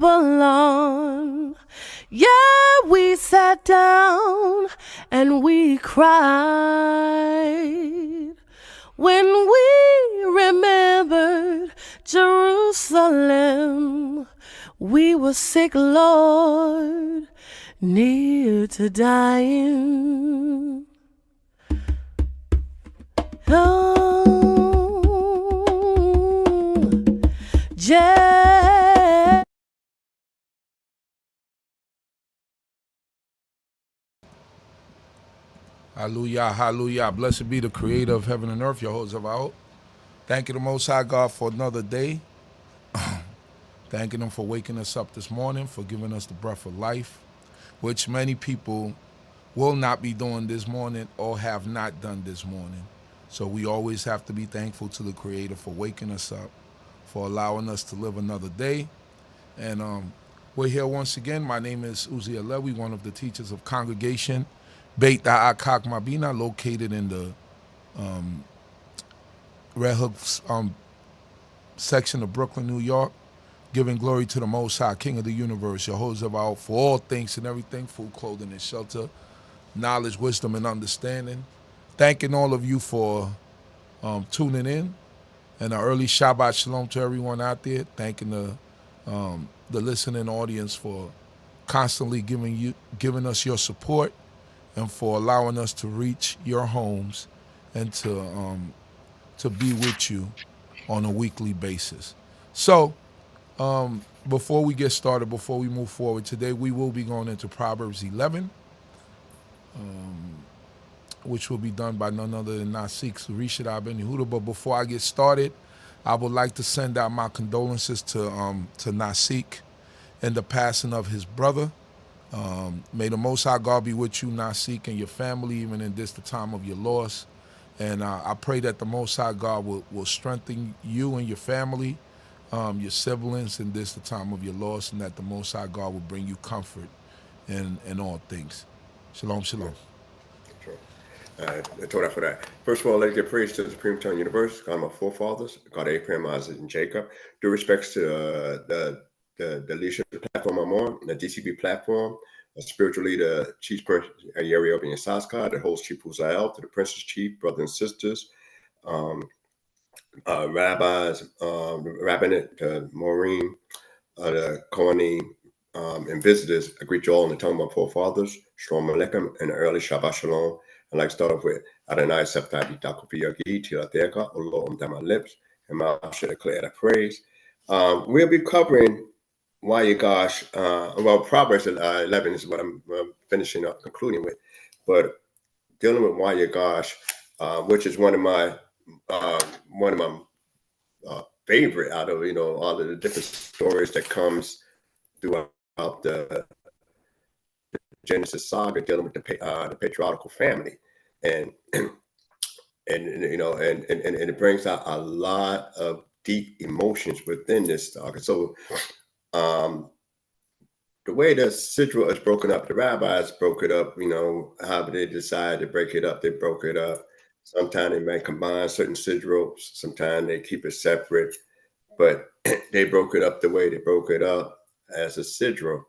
Babylon. Yeah, we sat down and we cried when we remembered Jerusalem. We were sick, Lord, near to dying. Oh, Hallelujah, hallelujah. Blessed be the creator of heaven and earth, Yehudah. Thank you, the Most High God, for another day. Thanking him for waking us up this morning, for giving us the breath of life, which many people will not be doing this morning or have not done this morning. So we always have to be thankful to the creator for waking us up, for allowing us to live another day. And we're here once again. My name is Zurishaddai, one of the teachers of congregation D.C.B, CHOKMAH, located in the Red Hook section of Brooklyn, New York, giving glory to the Most High, King of the universe, Yehudah, for all things and everything, food, clothing, and shelter, knowledge, wisdom, and understanding. Thanking all of you for tuning in, and an early Shabbat Shalom to everyone out there. Thanking the listening audience for constantly giving us your support, and for allowing us to reach your homes and to be with you on a weekly basis. So before we get started, before we move forward today, we will be going into Proverbs 11, which will be done by none other than Nasik, Zurishaddai and Yehudah. But before I get started, I would like to send out my condolences to Nasik in the passing of his brother. May the Most High God be with you, Nasik, and your family, even in this the time of your loss. And I pray that the Most High God will strengthen you and your family, your siblings, in this the time of your loss, and that the Most High God will bring you comfort in all things. Shalom, shalom. The Torah for that. First of all, let's give praise to the Supreme Eternal Universe, God of my forefathers, God of Abraham, Isaac, and Jacob. Due respects to the leadership platform I'm on, the D.C.B platform, a spiritual leader, Chief Prince Yariel and Saskar, the host Chief Uzael, to the Princess Chief, brothers and sisters, rabbis, the rabbinate, Maureen, the Kohanim, and visitors. I greet you all in the tongue of my forefathers. Shalom Aleichem, and early Shabbat Shalom. I'd like to start off with Adonai Septadi Dakopi Tilateka, O Lord, on my lips, and my mouth should declare the praise. We'll be covering Vayigash. Well, Proverbs 11 is what I'm finishing up, concluding with, but dealing with Vayigash, which is one of my favorite out of all of the different stories that comes throughout the Genesis saga, dealing with the patriarchal family, and it brings out a lot of deep emotions within this saga. So the way the Sidra is broken up, the rabbis broke it up, how they decided to break it up, they broke it up. Sometimes they might combine certain Sidros, sometimes they keep it separate, but they broke it up the way they broke it up as a Sidra.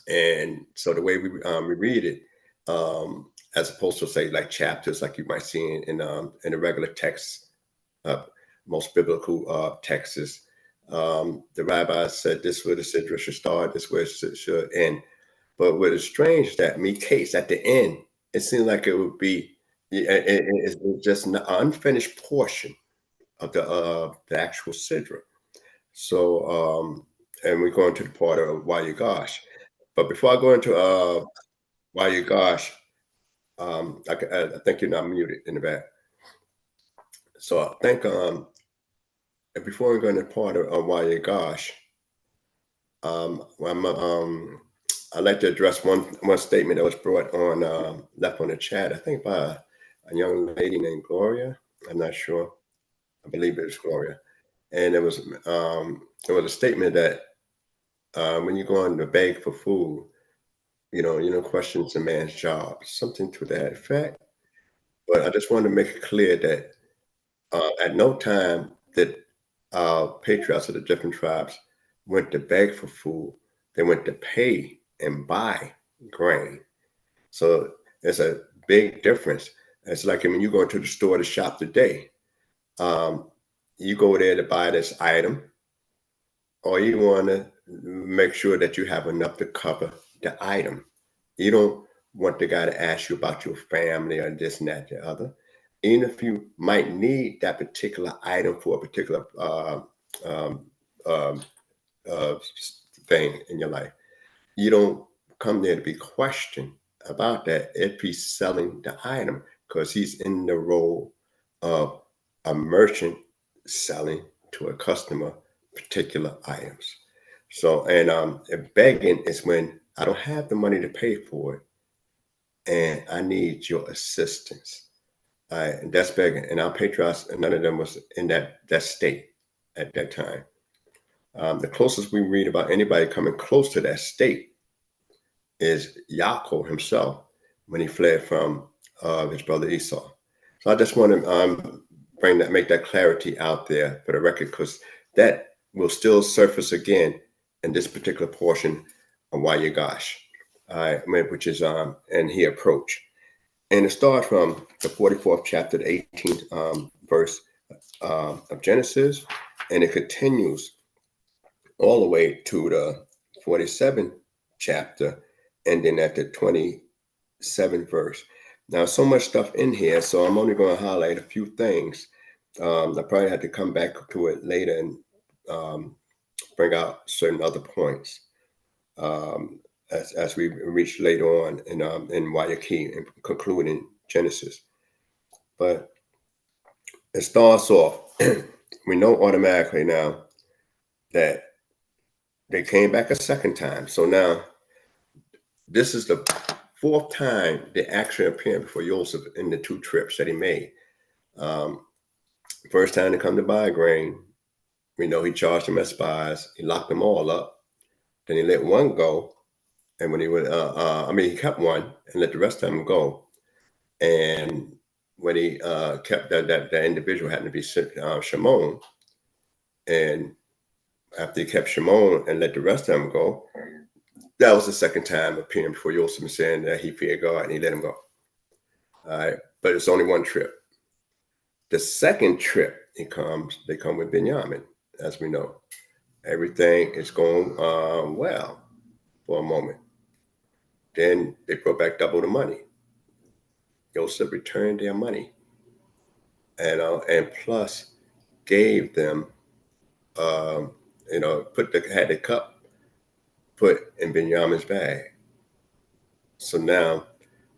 And so the way we read it, as opposed to say like chapters, like you might see in the regular text, most biblical texts, the rabbis said this where the Sidra should start, this where it should end. But what is strange is that case at the end, it seemed like it would be it's just an unfinished portion of the actual Sidra. So and we're going to the part of Vayigash. But before I go into Vayigash, I think you're not muted in the back. So I think before we go into part of Vayigash, I'd like to address one statement that was brought on left on the chat. I think by a young lady named Gloria. I'm not sure. I believe it was Gloria, and it was a statement that when you go on to beg for food, you know, questions a man's job, something to that effect. But I just wanted to make it clear that at no time did patriarchs of the different tribes went to beg for food. They went to pay and buy grain. So there's a big difference. It's like when you go into the store to shop today, you go there to buy this item, or you want to make sure that you have enough to cover the item. You don't want the guy to ask you about your family or this and that, the other. Even if you might need that particular item for a particular um, um, thing in your life, you don't come there to be questioned about that if he's selling the item, because he's in the role of a merchant selling to a customer particular items. So, and begging is when I don't have the money to pay for it and I need your assistance. And that's begging. And our patriarchs, none of them was in that state at that time. The closest we read about anybody coming close to that state is Yaakov himself when he fled from his brother Esau. So I just want to make that clarity out there for the record, because that will still surface again in this particular portion of Vayigash, which is and he approached. And it starts from the 44th chapter, the 18th verse of Genesis, and it continues all the way to the 47th chapter, ending at the 27th verse. Now, so much stuff in here, so I'm only going to highlight a few things. I probably had to come back to it later and bring out certain other points as we reach later on in YAH and concluding Genesis. But it starts off, we know automatically now that they came back a second time. So now this is the fourth time they actually appeared before Joseph in the two trips that he made. First time they come to buy grain, we know he charged them as spies. He locked them all up. Then he let one go. And when he would, he kept one and let the rest of them go. And when he kept that individual happened to be Shimon. And after he kept Shimon and let the rest of them go, that was the second time appearing before Joseph and saying that he feared God and he let him go. All right, but it's only one trip. The second trip they come with Benjamin, as we know. Everything is going well for a moment. Then they brought back double the money. Joseph returned their money, and plus gave them, had the cup put in Benjamin's bag. So now,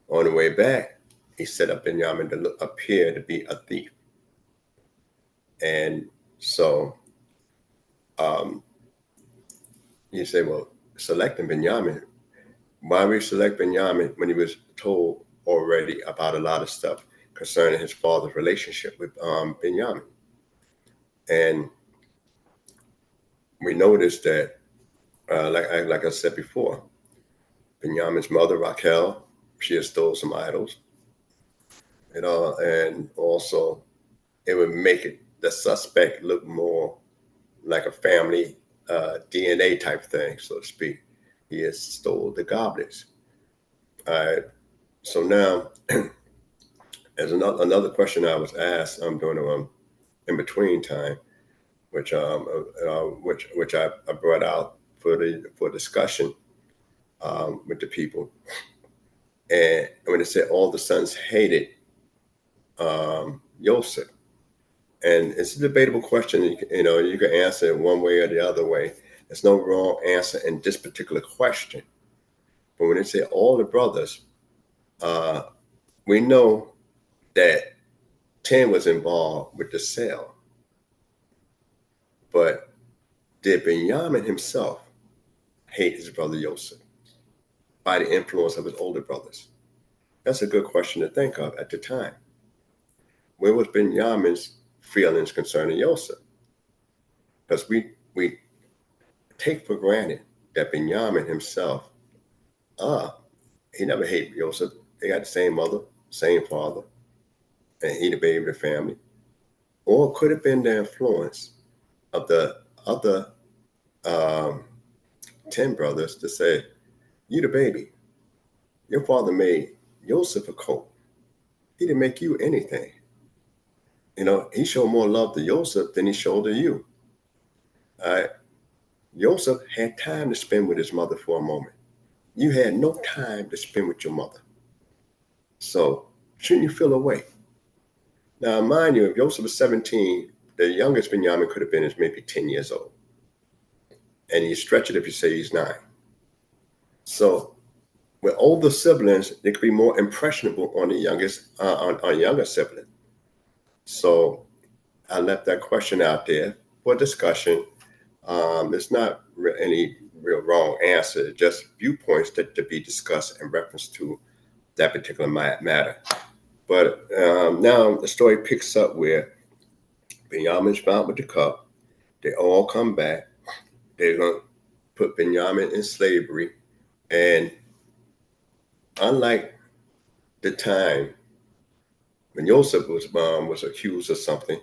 on the way back, he set up Benjamin to appear to be a thief. And so you say, well, selecting Benjamin, why we select Benjamin when he was told already about a lot of stuff concerning his father's relationship with Benjamin? And we noticed that, like I said before, Benjamin's mother, Raquel, she had stole some idols, and also it would make the suspect look more like a family DNA type thing, so to speak. He has stole the goblets. So now, as another question I was asked, I'm doing in between time, which I brought out for discussion with the people, and when it said all the sons hated Joseph, and it's a debatable question. You can answer it one way or the other way. There's no wrong answer in this particular question. But when they say all the brothers, we know that 10 was involved with the sale. But did Benjamin himself hate his brother Joseph by the influence of his older brothers? That's a good question to think of at the time. Where was Benjamin's feelings concerning Joseph? Because we take for granted that Benjamin himself, he never hated Joseph. They got the same mother, same father, and he the baby of the family. Or could have been the influence of the other 10 brothers to say, you the baby. Your father made Joseph a coat. He didn't make you anything. He showed more love to Joseph than he showed to you. All right. Joseph had time to spend with his mother for a moment. You had no time to spend with your mother. So shouldn't you feel away? Now, mind you, if Joseph was 17, the youngest Benjamin could have been maybe 10 years old. And you stretch it if you say he's 9. So with older siblings, they could be more impressionable on the youngest, on younger sibling. So I left that question out there for discussion. It's not any real wrong answer, just viewpoints to be discussed in reference to that particular matter. But now the story picks up where Benjamin's found with the cup. They all come back. They're going to put Benjamin in slavery. And unlike the time when Joseph was accused of something,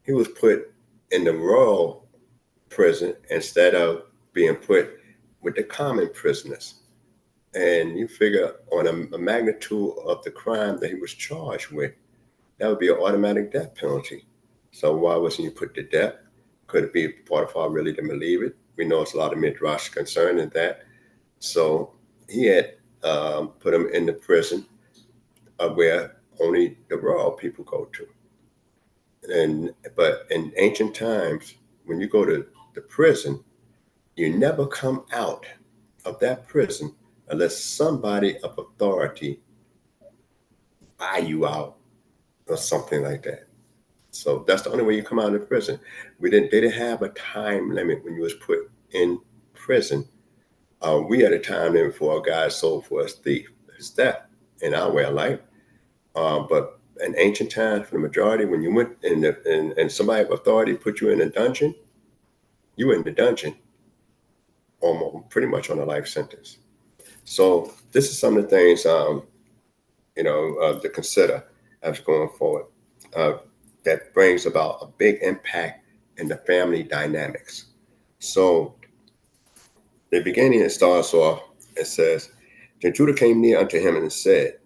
he was put in the royal prison instead of being put with the common prisoners. And you figure on a magnitude of the crime that he was charged with, that would be an automatic death penalty. So why wasn't he put to death? Could it be Potiphar really didn't believe it? We know it's a lot of midrash concerning that. So he had put him in the prison where only the royal people go to. But in ancient times, when you go to the prison, you never come out of that prison unless somebody of authority buy you out or something like that. So that's the only way you come out of prison. They didn't have a time limit when you was put in prison. We had a time limit for a guy sold for his death in our way of life. But in ancient times, for the majority, when you went and somebody of authority put you in a dungeon, you were in the dungeon almost pretty much on a life sentence. So this is some of the things, to consider as going forward. That brings about a big impact in the family dynamics. So the beginning, it starts off, it says, then Judah came near unto him and said,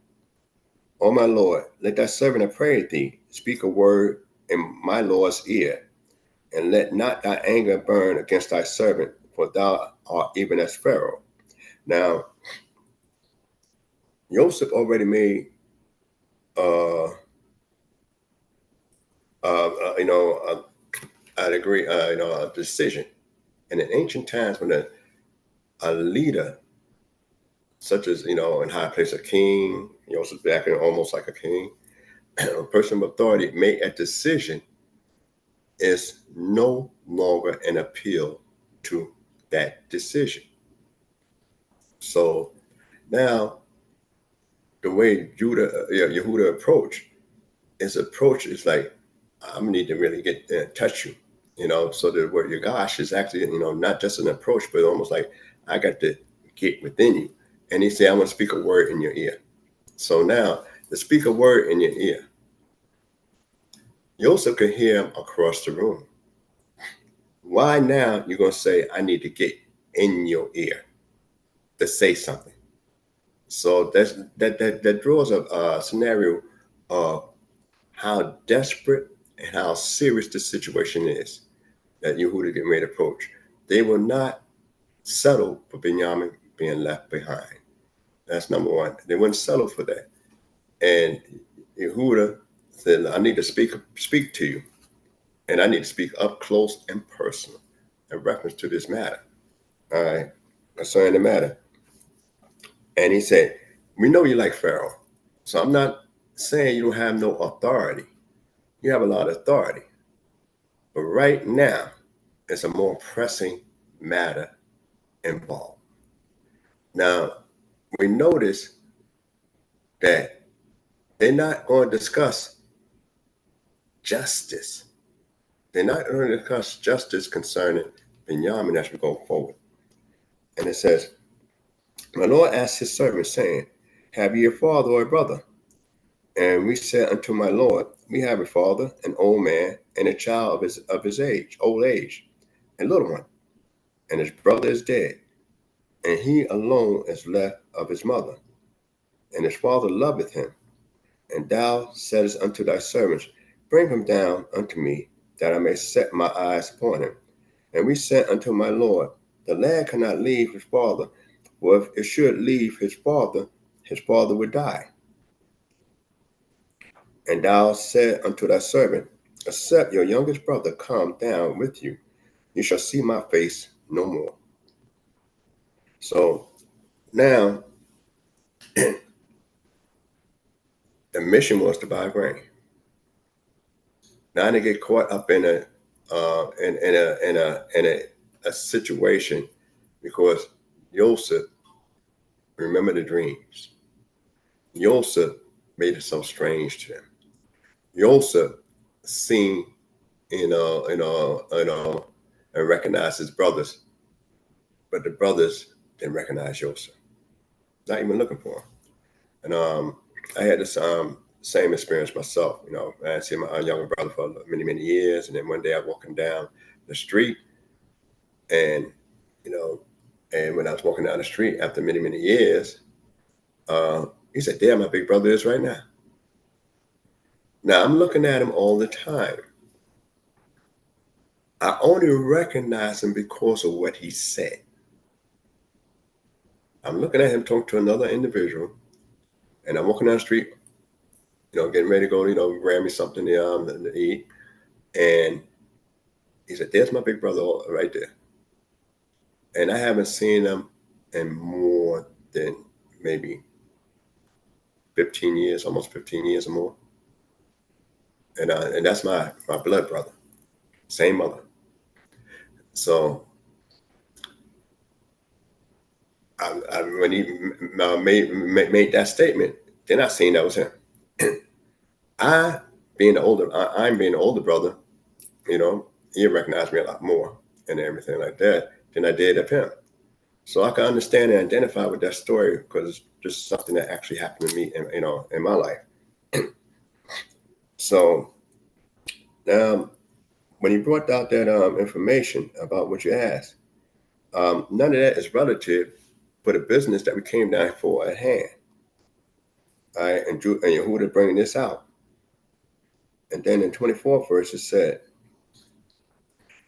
O my Lord, let thy servant, I pray thee, speak a word in my Lord's ear, and let not thy anger burn against thy servant, for thou art even as Pharaoh. Now, Joseph already made I'd agree, a decision. And in ancient times, when a leader, such as, in high place, a king, Joseph acting almost like a king, a person of authority made a decision, is no longer an appeal to that decision. So now, the way Yehudah approach is like, I need to really touch you, so the word Vayigash is actually, not just an approach, but almost like I got to get within you. And he said, I want to speak a word in your ear. So now, to speak a word in your ear, Joseph could hear him across the room. Why now you're going to say, I need to get in your ear to say something? So that draws a scenario of how desperate and how serious the situation is that Yehudah get ready to approach. They will not settle for Benjamin being left behind. That's number one. They wouldn't settle for that. And Yehudah said, I need to speak to you. And I need to speak up close and personal in reference to this matter. All right, concerning the matter. And he said, we know you like Pharaoh. So I'm not saying you don't have no authority. You have a lot of authority. But right now, it's a more pressing matter involved. Now, we notice that they're not going to discuss justice. They're not going to discuss justice concerning Benjamin as we go forward. And it says, my Lord asked his servant, saying, have ye a father or a brother? And we said unto my Lord, we have a father, an old man, and a child of his age, old age, a little one. and his brother is dead, and he alone is left of his mother, and his father loveth him. And thou saidest unto thy servants, Bring him down unto me, that I may set my eyes upon him. And we said unto my Lord, The lad cannot leave his father, for if it should leave his father would die. And thou said unto thy servant, Except your youngest brother come down with you, you shall see my face no more. So now, the mission was to buy grain. Now they get caught up in a situation because Joseph remembered the dreams. Joseph made it so strange to him. Joseph seen, and recognized his brothers, but the brothers didn't recognize Joseph. Not even looking for him. And I had this same experience myself. I had seen my younger brother for many, many years, and then one day I was walking down the street, and and when I was walking down the street after many, many years, he said, "There, my big brother is right now." Now I'm looking at him all the time. I only recognize him because of what he said. I'm looking at him talk to another individual, and I'm walking down the street, getting ready to go, grab me something to eat. And he said, "There's my big brother right there." And I haven't seen him in more than maybe 15 years, almost 15 years or more. And that's my blood brother, same mother. So when he made that statement, then I seen that was him. I'm being the older brother, he recognized me a lot more and everything like that than I did of him. So I can understand and identify with that story because it's just something that actually happened to me in my life. So when he brought out that information about what you asked, none of that is relative for the business that we came down for at hand. All right, and Yehudah bringing this out. And then in 24th verse it said,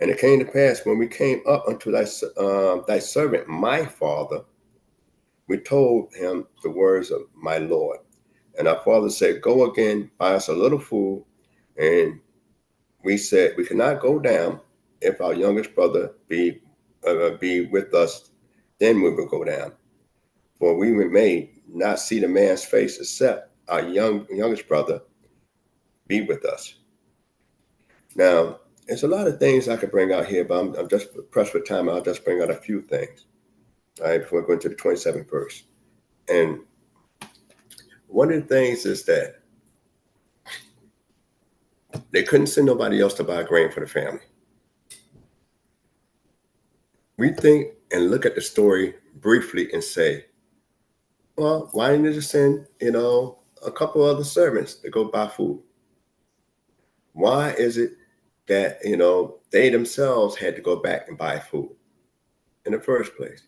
"And it came to pass when we came up unto thy servant, my father, we told him the words of my Lord. And our father said, Go again, buy us a little food. And we said, We cannot go down. If our youngest brother be with us, then we will go down. For we may not see the man's face except our youngest brother be with us." Now, there's a lot of things I could bring out here, but I'm just pressed for time. I'll just bring out a few things, all right, before I go into the 27th verse. And one of the things is that they couldn't send nobody else to buy grain for the family. We think and look at the story briefly and say, well, why didn't they just send, a couple other servants to go buy food? Why is it that, they themselves had to go back and buy food in the first place?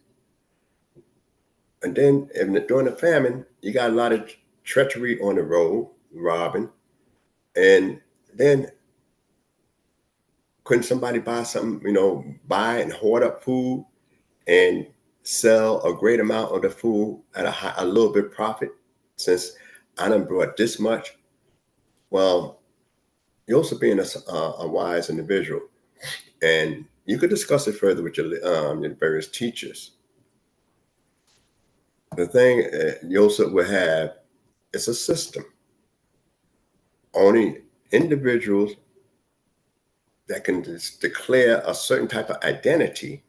And then during the famine, you got a lot of treachery on the road, robbing. And then couldn't somebody buy something, buy and hoard up food and sell a great amount of the food at a little bit profit, since I done brought this much? Well, you're also being a wise individual, and you could discuss it further with your various teachers. The thing Joseph will have is a system. Only individuals that can declare a certain type of identity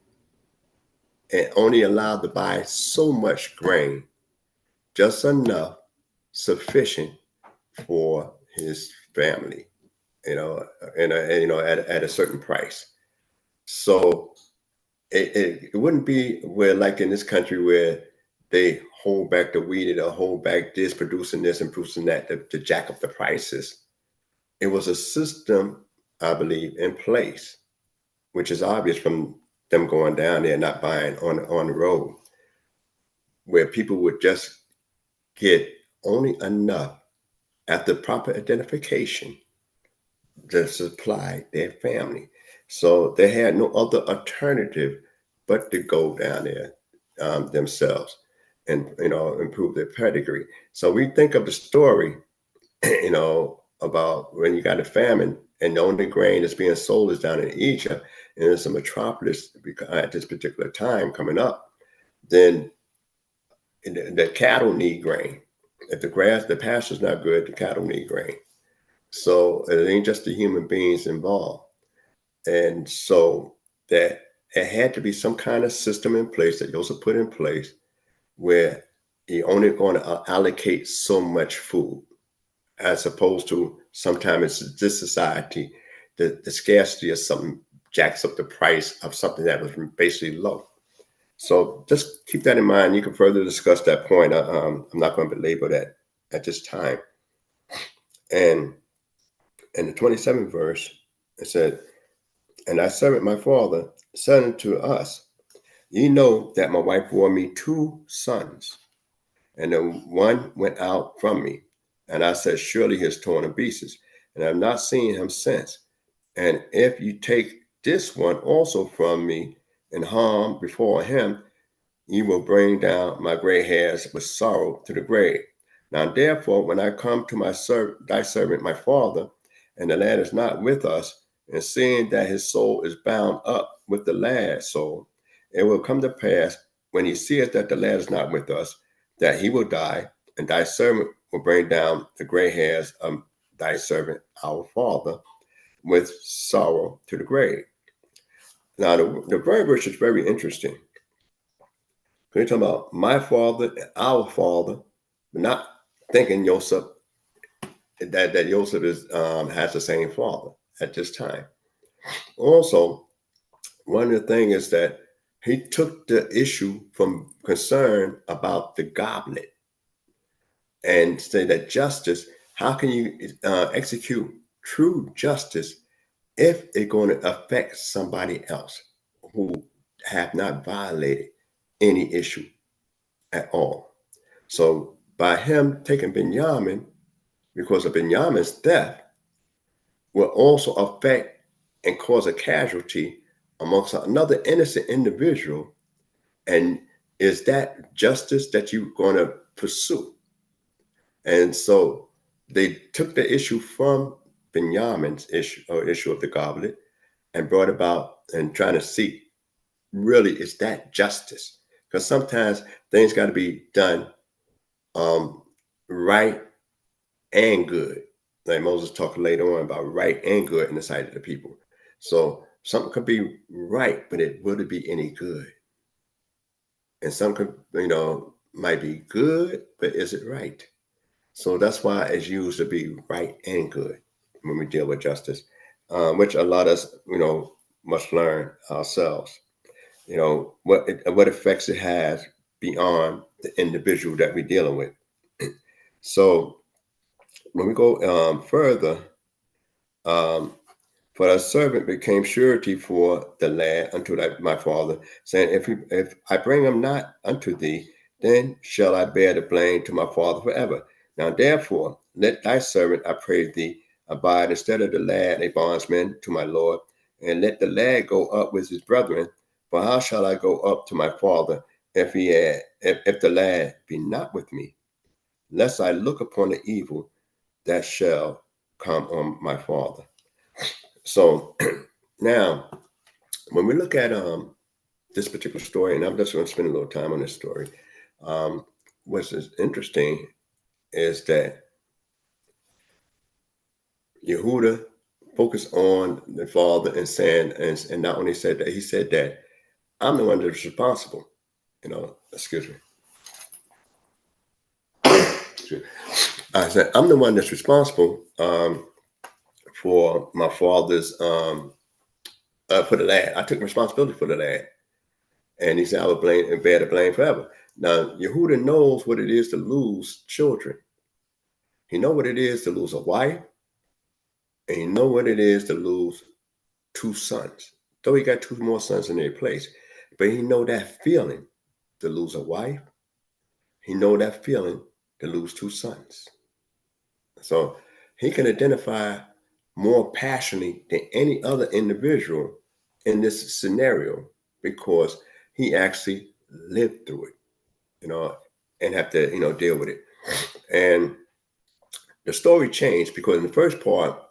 and only allowed to buy so much grain, just enough, sufficient for his family, at a certain price. So it wouldn't be where, like in this country, where they hold back the wheat, they'll hold back this, producing this and producing that to jack up the prices. It was a system, I believe, in place, which is obvious from them going down there, not buying on the road, where people would just get only enough after proper identification to supply their family. So they had no other alternative but to go down there themselves and, improve their pedigree. So we think of the story, about when you got a famine and the only grain that's being sold is down in Egypt, and it's a metropolis at this particular time coming up, then the cattle need grain. If the pasture's not good, the cattle need grain. So it ain't just the human beings involved. And so that it had to be some kind of system in place that Joseph put in place where you're only going to allocate so much food, as opposed to sometimes it's this society, the scarcity of something jacks up the price of something that was basically low. So just keep that in mind. You can further discuss that point. I'm not going to belabor that at this time. And in the 27th verse, it said, "And I servant my father said unto us, ye know that my wife bore me 2 sons, and the one went out from me. And I said, surely he is torn in pieces, and I have not seen him since. And if you take this one also from me and harm before him, you will bring down my gray hairs with sorrow to the grave. Now therefore, when I come to thy servant my father, and the lad is not with us, and seeing that his soul is bound up with the lad's soul, it will come to pass, when he seeth that the lad is not with us, that he will die, and thy servant will bring down the gray hairs of thy servant our father with sorrow to the grave." Now the verse is very interesting. We're talking about my father and our father, but not thinking Joseph that Joseph has the same father at this time. Also, one of the things is that he took the issue from concern about the goblet and say that justice, how can you execute true justice if it's going to affect somebody else who have not violated any issue at all? So by him taking Benjamin, because of Benjamin's death, will also affect and cause a casualty amongst another innocent individual. And is that justice that you're going to pursue? And so they took the issue from Benjamin's issue of the goblet and brought about and trying to seek, really, is that justice? Because sometimes things got to be done right and good. Like Moses talked later on about right and good in the sight of the people. So something could be right, but would it be any good? And some could, might be good, but is it right? So that's why it's used to be right and good when we deal with justice, which a lot of us, must learn ourselves. What effects it has beyond the individual that we're dealing with. So when we go further, for thy servant became surety for the lad unto my father, saying, if I bring him not unto thee, then shall I bear the blame to my father forever. Now therefore, let thy servant, I pray thee, abide instead of the lad a bondsman to my lord, and let the lad go up with his brethren. For how shall I go up to my father if the lad be not with me, lest I look upon the evil that shall come on my father? So now, when we look at this particular story, and I'm just going to spend a little time on this story, what's interesting is that Yehudah focused on the father and saying, and not only said that, he said that I'm the one that's responsible. Excuse me. I said, I'm the one that's responsible for my father's, for the lad. I took responsibility for the lad. And he said, I would blame and bear the blame forever. Now, Yehudah knows what it is to lose children. He knows what it is to lose a wife. And he knows what it is to lose 2 sons, though he got 2 more sons in their place. But he know that feeling to lose a wife. He know that feeling to lose 2 sons. So he can identify more passionately than any other individual in this scenario because he actually lived through it, and have to, deal with it. And the story changed because in the first part,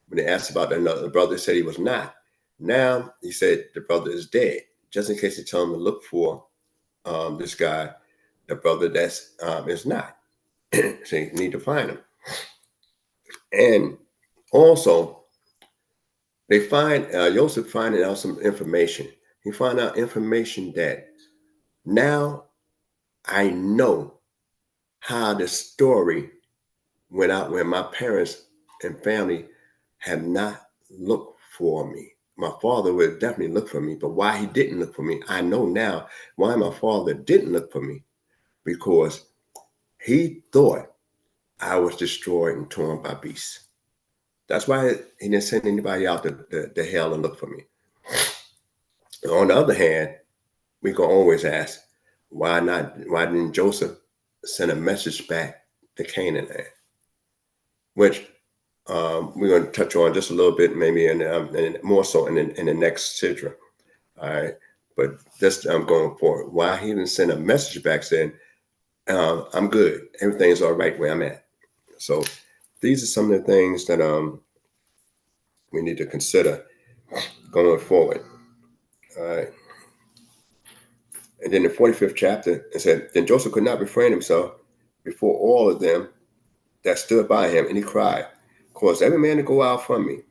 when they asked about the brother said he was not. Now he said the brother is dead, just in case they tell him to look for this guy, the brother that's is not. So you need to find him. And also, they find Joseph finding out some information. He found out information that now I know how the story went out when my parents and family have not looked for me. My father would definitely look for me, but why he didn't look for me, I know now why my father didn't look for me, because he thought I was destroyed and torn by beasts. That's why he didn't send anybody out to hell and look for me. On the other hand, we can always ask, why didn't Joseph send a message back to Canaan land? Which we're going to touch on just a little bit, maybe, and more so in the next sidra. All right, but just going forward, why he didn't send a message back saying, "I'm good, everything's all right where I'm at." So these are some of the things that we need to consider going forward. All right, and then the 45th chapter, it said, "Then Joseph could not refrain himself before all of them that stood by him, and he cried, 'Cause every man to go out from me.'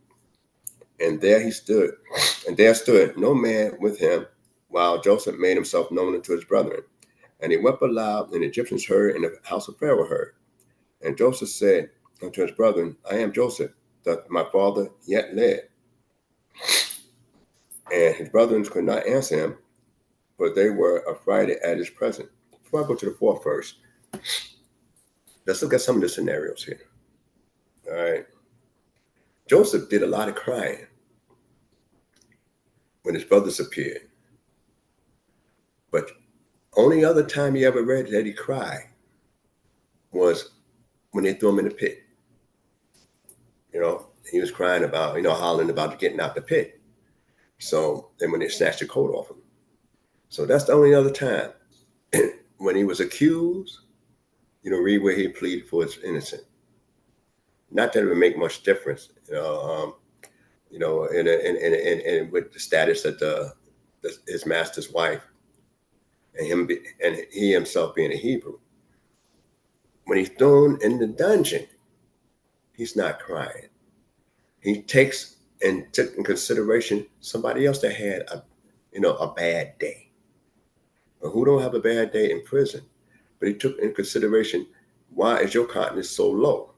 And there he stood, and there stood no man with him, while Joseph made himself known unto his brethren. And he wept aloud, and the Egyptians heard, and the house of Pharaoh heard. And Joseph said unto his brethren, I am Joseph, that my father yet lived. And his brethren could not answer him, for they were affrighted at his presence." Before I go to the 4th verse, let's look at some of the scenarios here. All right. Joseph did a lot of crying when his brothers appeared. But only other time he ever read that he cried was when they threw him in the pit. He was crying about, hollering about getting out the pit. So then when they snatched the coat off him. So that's the only other time. When he was accused, read where he pleaded for his innocence. Not that it would make much difference, and with the status of his master's wife and he himself being a Hebrew. When he's thrown in the dungeon, he's not crying. He took in consideration somebody else that had a bad day. But who don't have a bad day in prison? But he took in consideration, why is your countenance so low?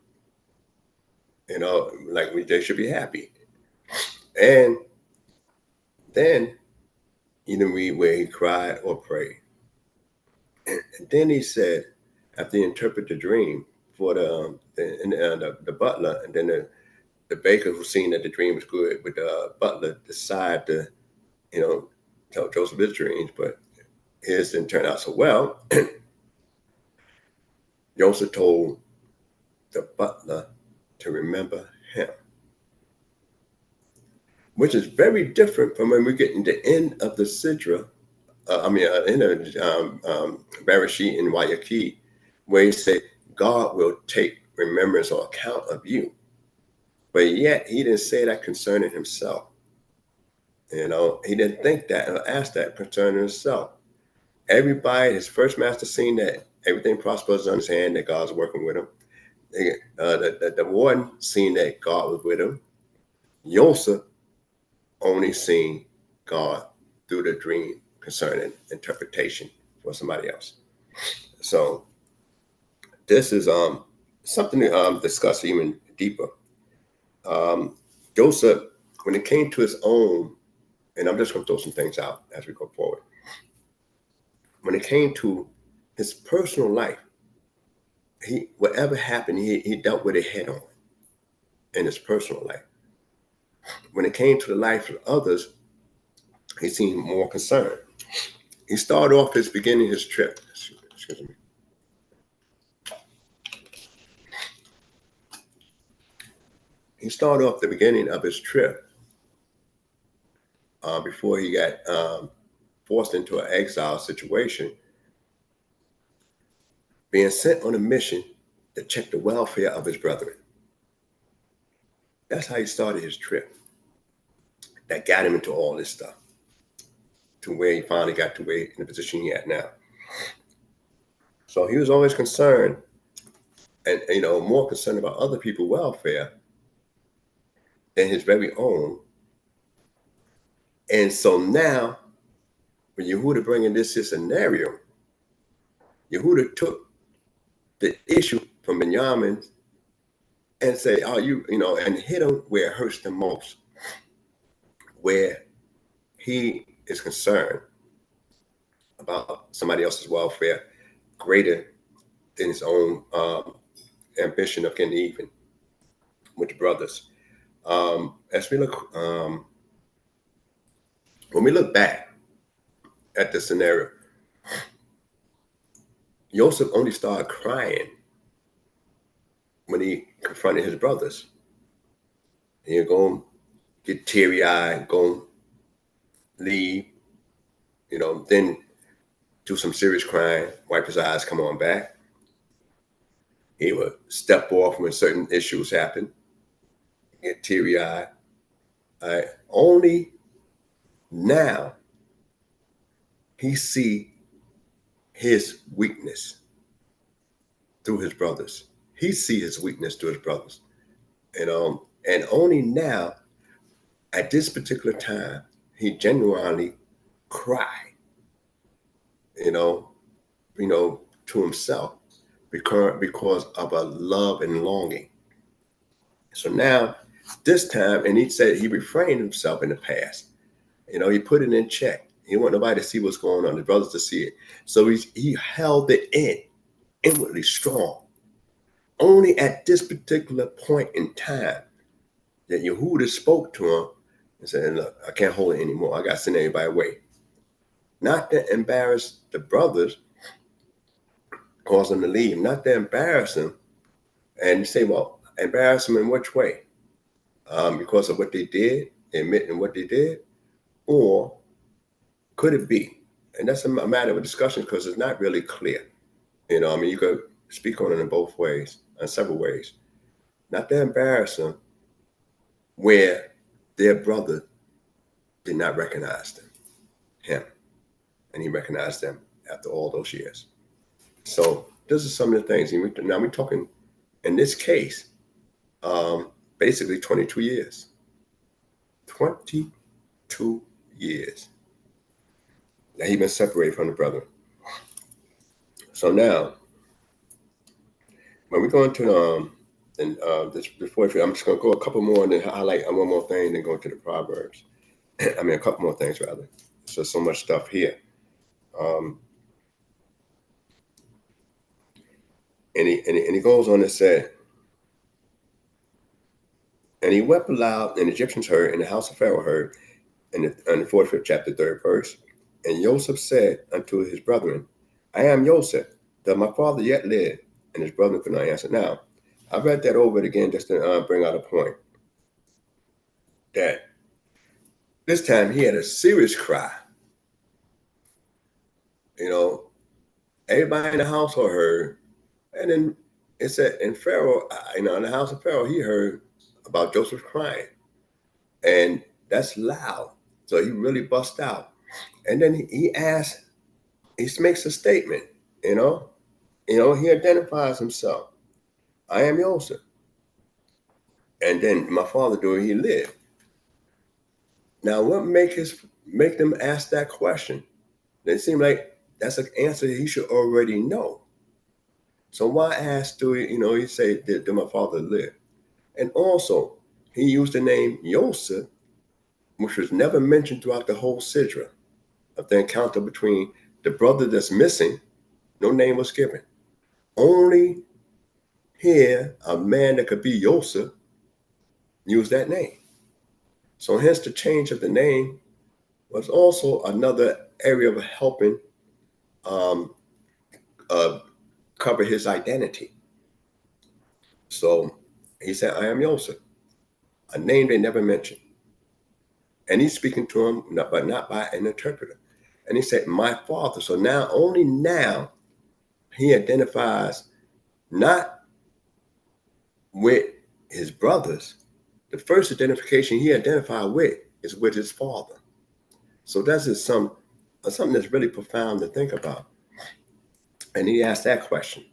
They should be happy. And then you didn't read where he cried or prayed. And then he said, after he interpreted the dream for the butler, and then the baker who seen that the dream was good, but the butler decided to, tell Joseph his dreams, but his didn't turn out so well. Joseph told the butler to remember him, which is very different from when we get in the end of the Sidra, in Bereshit and YAH, where he said, God will take remembrance or account of you. But yet he didn't say that concerning himself. He didn't think that or ask that concerning himself. Everybody, his first master seen that everything prospers on his hand, that God's working with him. The warden seen that God was with him. Joseph only seen God through the dream concerning interpretation for somebody else. So this is something to discuss even deeper. Joseph, when it came to his own, and I'm just going to throw some things out as we go forward. When it came to his personal life, whatever happened, he dealt with it head on in his personal life. When it came to the life of others, he seemed more concerned. He started off beginning his trip. Excuse me. He started off the beginning of his trip before he got forced into an exile situation, being sent on a mission to check the welfare of his brethren. That's how he started his trip. That got him into all this stuff, to where he finally got to where in the position he at now. So he was always concerned, and more concerned about other people's welfare than his very own. And so now, when Yehudah bringing this scenario, Yehudah took the issue from Benjamin and say, and hit him where it hurts the most, where he is concerned about somebody else's welfare greater than his own ambition of getting even with the brothers. As we look, when we look back at the scenario, Joseph only started crying when he confronted his brothers. He'd go get teary-eyed, go leave, then do some serious crying, wipe his eyes, come on back. He would step off when certain issues happen, get teary-eyed. Only now he see his weakness through his brothers. He see his weakness through his brothers. And only now, at this particular time, he genuinely cried, to himself because of a love and longing. So now, this time, and he said he refrained himself in the past. He put it in check. He didn't want nobody to see what's going on, the brothers to see it. So he held it inwardly strong. Only at this particular point in time that Yehudah spoke to him and said, look, I can't hold it anymore. I got to send everybody away. Not to embarrass the brothers, cause them to leave, not to embarrass them. And you say, well, embarrass them in which way? Because of what they did, admitting what they did? Or could it be? And that's a matter of discussion because it's not really clear. You could speak on it in both ways, in several ways. Not to embarrass them where their brother did not recognize him. And he recognized them after all those years. So this is some of the things. Now we're talking, in this case, basically 22 years. 22 years. Now he's been separated from the brother. So now, when we go into this before, I'm just going to go a couple more and then highlight one more thing, and then go into the Proverbs. I mean, a couple more things rather. So much stuff here. And he goes on to say, and he wept aloud, and the Egyptians heard, and the house of Pharaoh heard, in the 45th chapter, 3rd verse. And Joseph said unto his brethren, I am Joseph, doth my father yet live? And his brethren could not answer. Now, I read that over it again just to bring out a point. That this time he had a serious cry. Everybody in the household heard. And then it said, and Pharaoh, in the house of Pharaoh, he heard about Joseph crying. And that's loud. So he really bust out. And then he makes a statement, he identifies himself. I am Joseph. And then my father, do he live? Now, what make them ask that question? It seems like that's an answer he should already know. So why ask, he say, did my father live? And also, he used the name Joseph, which was never mentioned throughout the whole Sidra of the encounter between the brother that's missing. No name was given. Only here, a man that could be Joseph used that name. So hence the change of the name was also another area of helping cover his identity. So he said, I am Joseph, a name they never mentioned. And he's speaking to him, but not by an interpreter. And he said, my father. So only now, he identifies not with his brothers. The first identification he identified with is with his father. So that's just something that's really profound to think about. And he asked that question.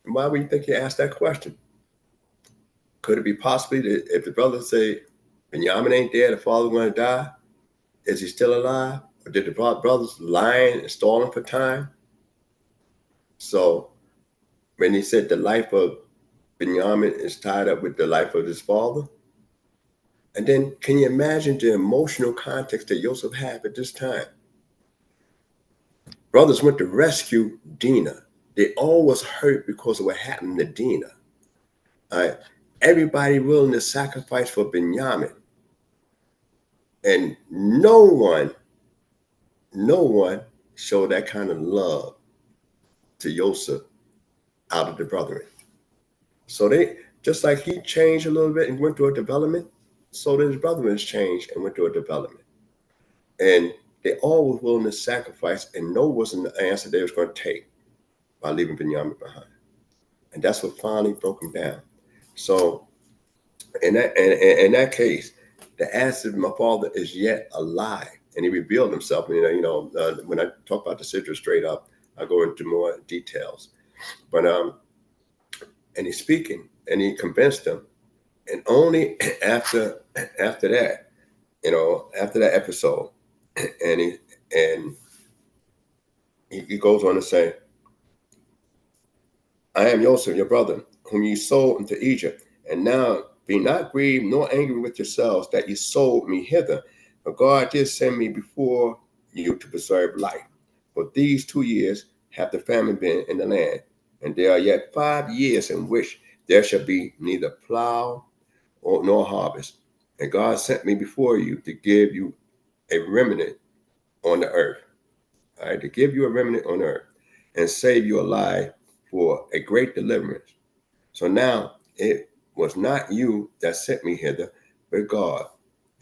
And why would you think he asked that question? Could it be possibly that if the brothers say, Benjamin ain't there, the father going to die? Is he still alive? Or did the brothers lying and stalling for time? So when he said the life of Benjamin is tied up with the life of his father, and then can you imagine the emotional context that Joseph had at this time? Brothers went to rescue Dinah. They all was hurt because of what happened to Dinah. Everybody willing to sacrifice for Benjamin. And no one showed that kind of love to Joseph out of the brethren. So they, just like he changed a little bit and went through a development, so did his brethren changed and went through a development. And they all were willing to sacrifice, and no wasn't the answer they was going to take by leaving Benjamin behind. And that's what finally broke him down. So in that case, the answer of my father is yet alive. And he revealed himself. When I talk about the Sidra straight up, I go into more details. But and he's speaking, and he convinced them. And only after that, after that episode, and he goes on to say, I am Joseph, your brother, whom you sold into Egypt. And now be not grieved nor angry with yourselves that you sold me hither. For God did send me before you to preserve life. For these 2 years hath the famine been in the land, and there are yet 5 years in which there shall be neither plow nor harvest. And God sent me before you to give you a remnant on the earth. All right, to give you a remnant on earth and save you alive for a great deliverance. So now it was not you that sent me hither, but God.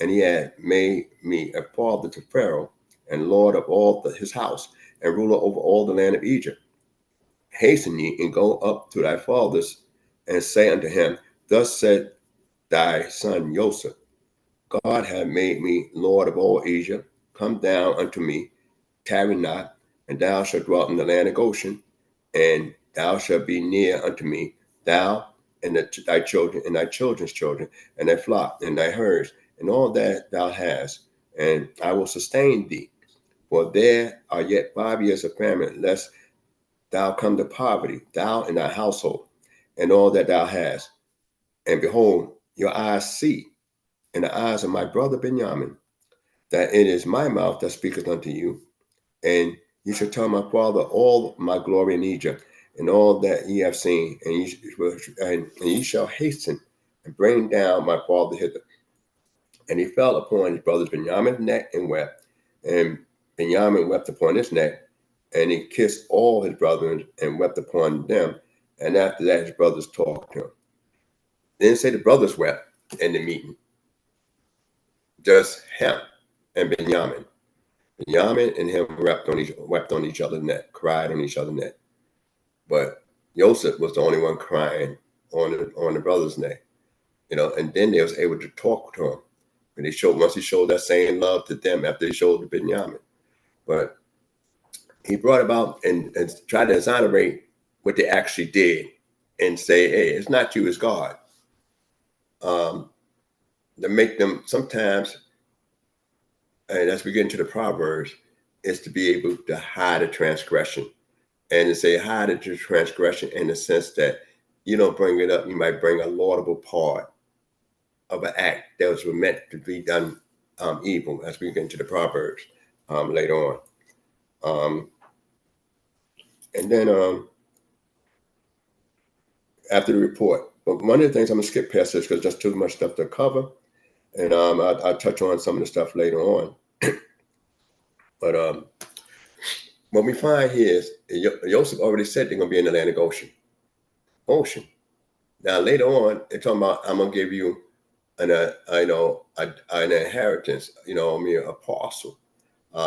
And he had made me a father to Pharaoh and lord of all his house and ruler over all the land of Egypt. Hasten ye and go up to thy fathers and say unto him, thus said thy son Joseph, God hath made me lord of all Egypt. Come down unto me, tarry not, and thou shalt dwell in the land of Goshen, and thou shalt be near unto me, thou and thy children and thy children's children, and thy flock and thy herds, and all that thou hast, and I will sustain thee. For there are yet 5 years of famine, lest thou come to poverty, thou and thy household, and all that thou hast. And behold, your eyes see, and the eyes of my brother Benjamin, that it is my mouth that speaketh unto you. And you shall tell my father all my glory in Egypt, and all that ye have seen, and ye shall hasten and bring down my father hither. And he fell upon his brother's Benjamin's neck and wept, and Benjamin wept upon his neck, and he kissed all his brethren and wept upon them. And after that, his brothers talked to him. They didn't say the brothers wept in the meeting, just him and Benjamin. Benjamin and him wept on each other's neck, cried on each other's neck. But Joseph was the only one crying on the brother's neck, and then they was able to talk to him. And once he showed that same love to them after he showed to Benjamin. But he brought about and tried to exonerate what they actually did and say, hey, it's not you, it's God. To make them sometimes, and as we get into the Proverbs, is to be able to hide a transgression. And to say hide a transgression in the sense that you don't bring it up, you might bring a laudable part of an act that was meant to be done evil, as we get into the Proverbs later on. And then after the report, but one of the things I'm gonna skip past this because there's too much stuff to cover, and I'll touch on some of the stuff later on. But what we find here is Joseph already said they're going to be in the land of Goshen. Now later on, they're talking about, I'm going to give you an inheritance, a parcel.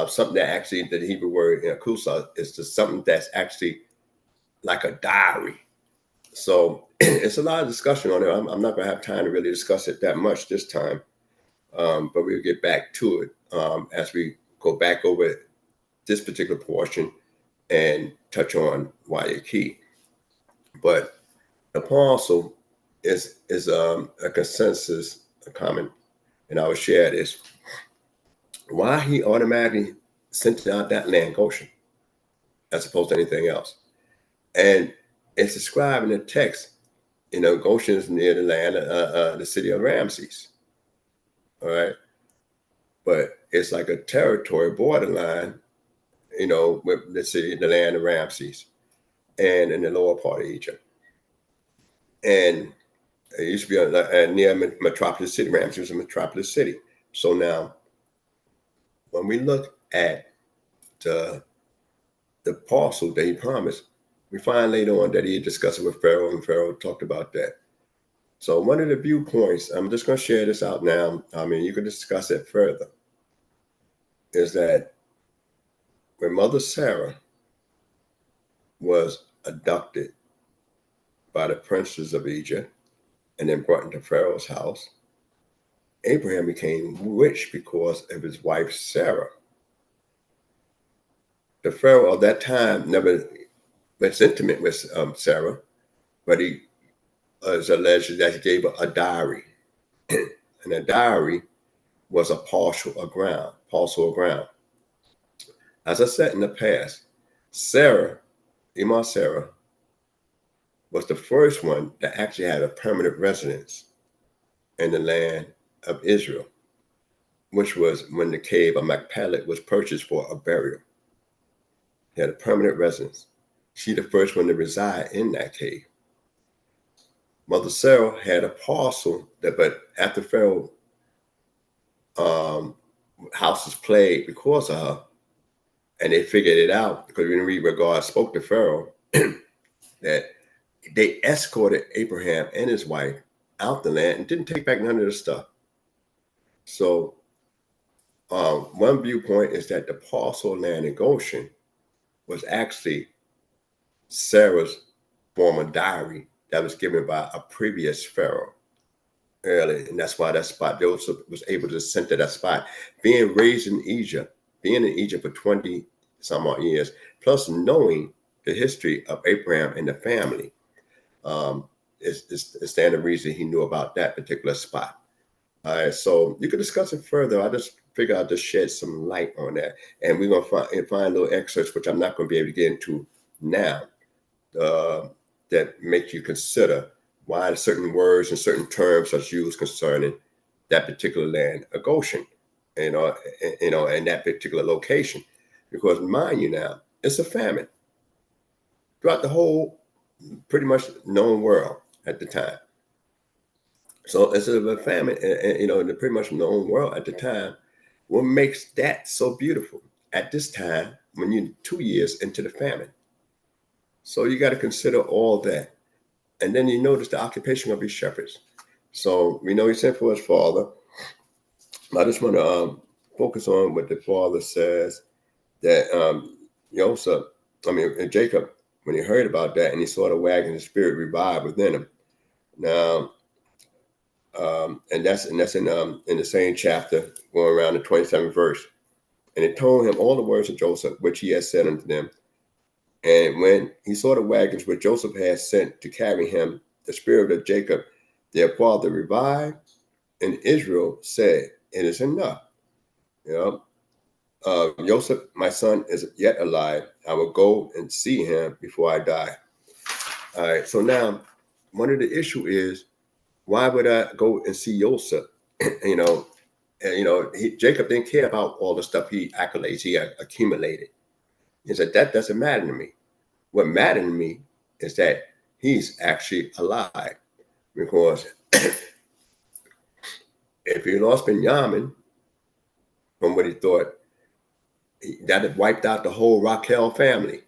Something that actually, the Hebrew word kusa is just something that's actually like a diary. So it's a lot of discussion on it. I'm not going to have time to really discuss it that much this time, but we'll get back to it as we go back over this particular portion and touch on YAH. But the parcel is a consensus, a common, and I will share this. Why he automatically sent out that land Goshen as opposed to anything else. And it's described in the text, Goshen is near the land, the city of Ramses. All right. But it's like a territory borderline, with the land of Ramses and in the lower part of Egypt. And it used to be near Metropolis City. Ramses was a metropolis city. So now, when we look at the parcel that he promised, we find later on that he had discussed it with Pharaoh, and Pharaoh talked about that. So one of the viewpoints, I'm just going to share this out now. I mean, you can discuss it further, is that when Mother Sarah was abducted by the princes of Egypt and then brought into Pharaoh's house, Abraham became rich because of his wife Sarah. The Pharaoh of that time never was intimate with Sarah, but he was alleged that he gave her a diary. And a diary was a parcel of ground. As I said in the past, Sarah was the first one that actually had a permanent residence in the land of Israel, which was when the cave of Machpelah was purchased for a burial. He had a permanent residence. She's the first one to reside in that cave. Mother Sarah had a parcel but after Pharaoh house was plagued because of her, and they figured it out because we didn't read where God spoke to Pharaoh that they escorted Abraham and his wife out the land and didn't take back none of the stuff. So one viewpoint is that the parcel land in Goshen was actually Sarah's former diary that was given by a previous Pharaoh early, and that's why that spot, Joseph was able to ascend to that spot. Being raised in Egypt, being in Egypt for 20 some odd years, plus knowing the history of Abraham and the family, is the standard reason he knew about that particular spot. All right, so you can discuss it further. I just figured I'd just shed some light on that, and we're gonna find little excerpts, which I'm not going to be able to get into now, that make you consider why certain words and certain terms are used concerning that particular land of Goshen, and that particular location. Because mind you now, it's a famine throughout the whole pretty much known world at the time. So instead of a famine, in the pretty much known world at the time, what makes that so beautiful at this time when you're 2 years into the famine? So you got to consider all that. And then you notice the occupation of these shepherds. So we know he sent for his father. I just want to focus on what the father says, that Jacob, when he heard about that and he saw the wagon, the spirit revived within him. Now, and that's in the same chapter, going around the 27th verse. And it told him all the words of Joseph, which he had said unto them. And when he saw the wagons which Joseph had sent to carry him, the spirit of Jacob, their father, revived, and Israel said, "It is enough. Joseph, my son, is yet alive. I will go and see him before I die." All right. So now, one of the issue is, why would I go and see Joseph? Jacob didn't care about all the stuff accolades he had accumulated. He said, that doesn't matter to me. What mattered to me is that he's actually alive. Because if he lost Benjamin from what he thought, that had wiped out the whole Raquel family,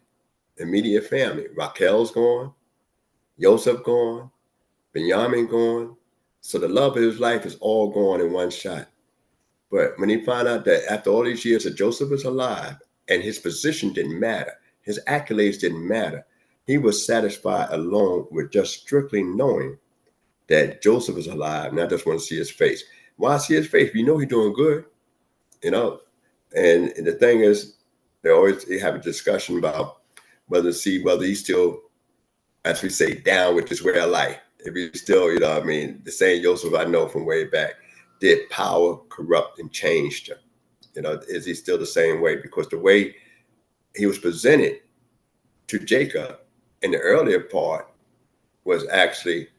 immediate family. Raquel's gone, Joseph gone, Benjamin gone. So the love of his life is all gone in one shot. But when he found out that after all these years that Joseph was alive and his position didn't matter, his accolades didn't matter, he was satisfied alone with just strictly knowing that Joseph is alive, and I just want to see his face. Why see his face? We know he's doing good, you know. And the thing is, they have a discussion about whether he's still, as we say, down with this way of life. If he's still, you know what I mean, the same Joseph I know from way back, did power corrupt and changed him? You know, is he still the same way? Because the way he was presented to Jacob in the earlier part was actually,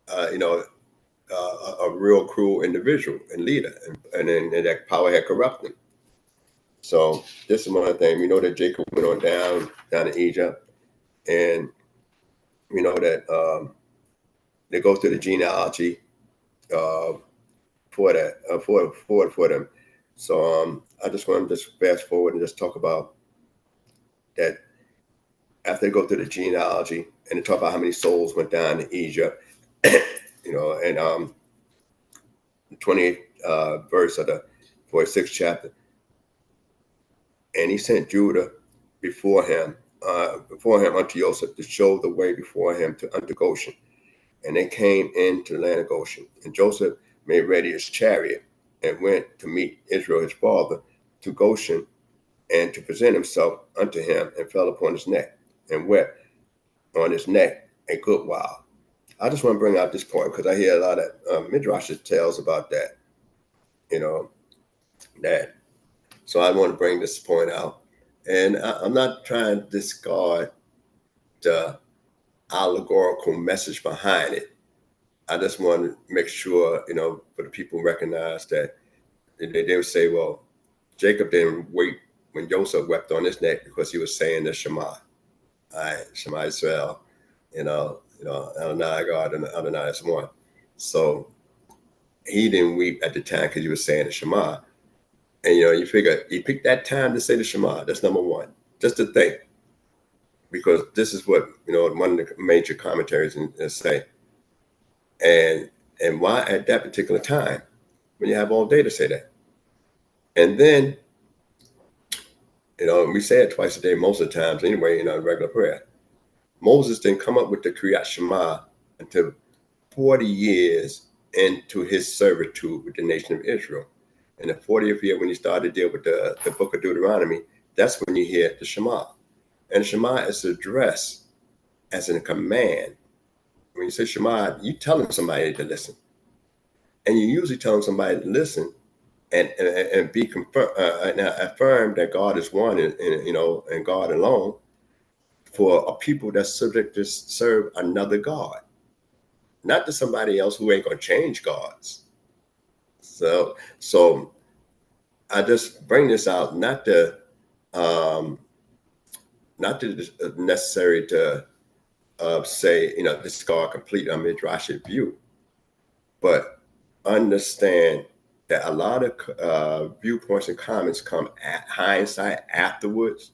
a real cruel individual and leader, and that power had corrupted him. So this is one thing. We know that Jacob went on down to Egypt, and we know that they go through the genealogy for them. So I just want to just fast forward and just talk about that. After they go through the genealogy and they talk about how many souls went down to Egypt, you know, and the 28th verse of the 46th chapter. And he sent Judah before him unto Joseph to show the way before him unto Goshen. And they came into the land of Goshen. And Joseph made ready his chariot and went to meet Israel his father to Goshen, and to present himself unto him, and fell upon his neck and wept on his neck a good while. I just want to bring out this point because I hear a lot of midrash tales about that, you know, that. So I want to bring this point out. And I'm not trying to discard the allegorical message behind it. I just want to make sure, you know, for the people recognize that they would say, well, Jacob didn't wait when Joseph wept on his neck because he was saying the Shema. All right, Shema Yisrael, you know, Adonai God and Adonai is one. So he didn't weep at the time because he was saying the Shema. And, you know, you figure he picked that time to say the Shema. That's number one. Just to think. Because this is what, you know, one of the major commentaries say. And why at that particular time when you have all day to say that? And then, you know, we say it twice a day most of the times anyway, in our regular prayer. Moses didn't come up with the Kriyat Shema until 40 years into his servitude with the nation of Israel. In the 40th year, when he started to deal with the book of Deuteronomy, that's when you hear the Shema. And Shema is addressed as in a command. When you say Shema, you're telling somebody to listen. And you're usually telling somebody to listen and be and affirm that God is one and you know, and God alone, for a people that's subject to serve another God, not to somebody else who ain't gonna change gods. So I just bring this out not to necessary to say, you know, discard complete a midrashic view, but understand that a lot of viewpoints and comments come at hindsight afterwards,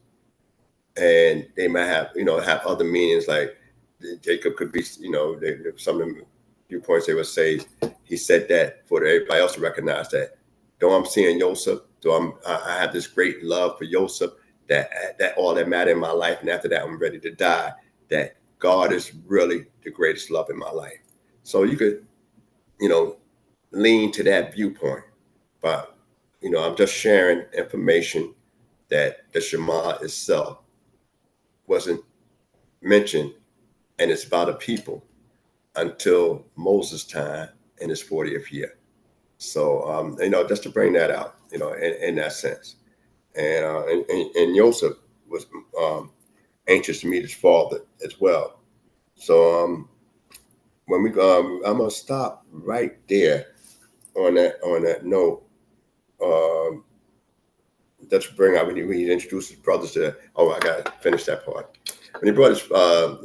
and they might have, you know, have other meanings. Like Jacob could be, you know, some of the viewpoints they would say he said that for everybody else to recognize that. Though I'm seeing Joseph, I have this great love for Joseph, that all that matter in my life, and after that I'm ready to die, that God is really the greatest love in my life. So you could, you know, lean to that viewpoint. But, you know, I'm just sharing information that the Shema itself wasn't mentioned, and it's about a people until Moses' time in his 40th year. So, you know, just to bring that out, you know, in that sense. And Joseph was anxious to meet his father as well. So when we I'm gonna stop right there on that note. Just bring out when he introduced his brothers to. Oh, I gotta finish that part. When he brought his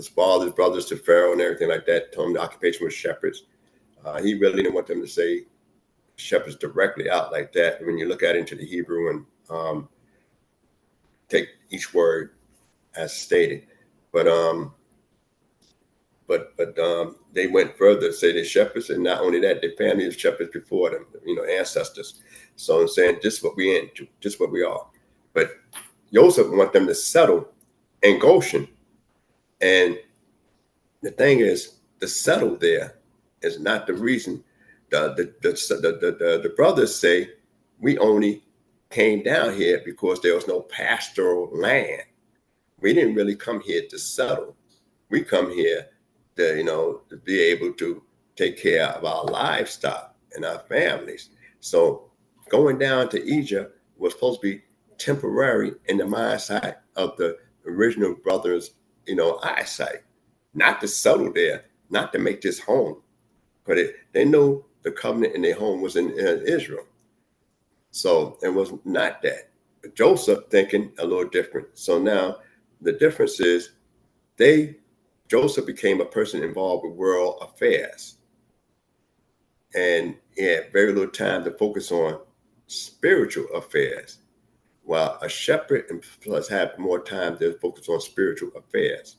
father, his brothers to Pharaoh and everything like that, told him the occupation was shepherds. He really didn't want them to say shepherds directly out like that. When you look at it into the Hebrew, and take each word as stated. But they went further, say the shepherds, and not only that, the family of shepherds before them, ancestors. So I'm saying this is what we into, just what we are. But Joseph want them to settle in Goshen. And the thing is, to settle there is not the reason. The brothers say we only came down here because there was no pastoral land. We didn't really come here to settle. We come here to be able to take care of our livestock and our families. So going down to Egypt was supposed to be temporary in the mindset of the original brothers, eyesight, not to settle there, not to make this home, but they know the covenant in their home was in Israel. So it was not that. But Joseph thinking a little different. So now the difference is Joseph became a person involved with world affairs. And he had very little time to focus on spiritual affairs, while a shepherd and plus had more time to focus on spiritual affairs.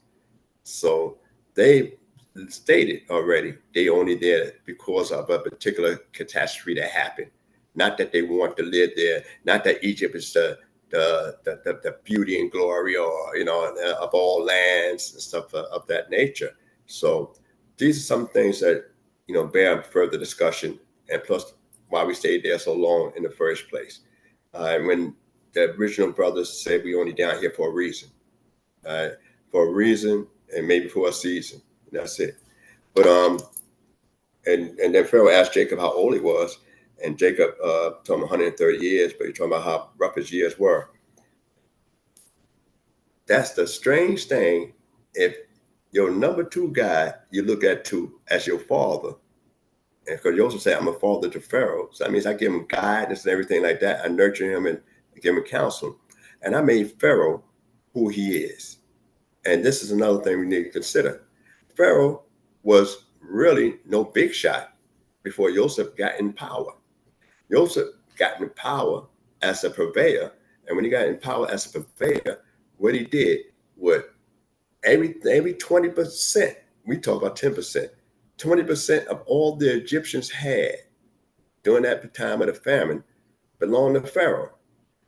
So they stated already they only there because of a particular catastrophe that happened. Not that they want to live there, not that Egypt is the beauty and glory or of all lands and stuff of that nature. So these are some things that bear further discussion, and plus why we stayed there so long in the first place. When the original brothers said we only down here for a reason, and maybe for a season. That's it. But and then Pharaoh asked Jacob how old he was, and Jacob told him 130 years, but he's talking about how rough his years were. That's the strange thing. If your number two guy you look at to as your father, and because you also say I'm a father to Pharaoh, so that means I give him guidance and everything like that. I nurture him and give him counsel, and I made Pharaoh who he is. And this is another thing we need to consider. Pharaoh was really no big shot before Joseph got in power. Joseph got in power as a purveyor. And when he got in power as a purveyor, what he did was every 20%, we talk about 10%, 20% of all the Egyptians had during that time of the famine belonged to Pharaoh.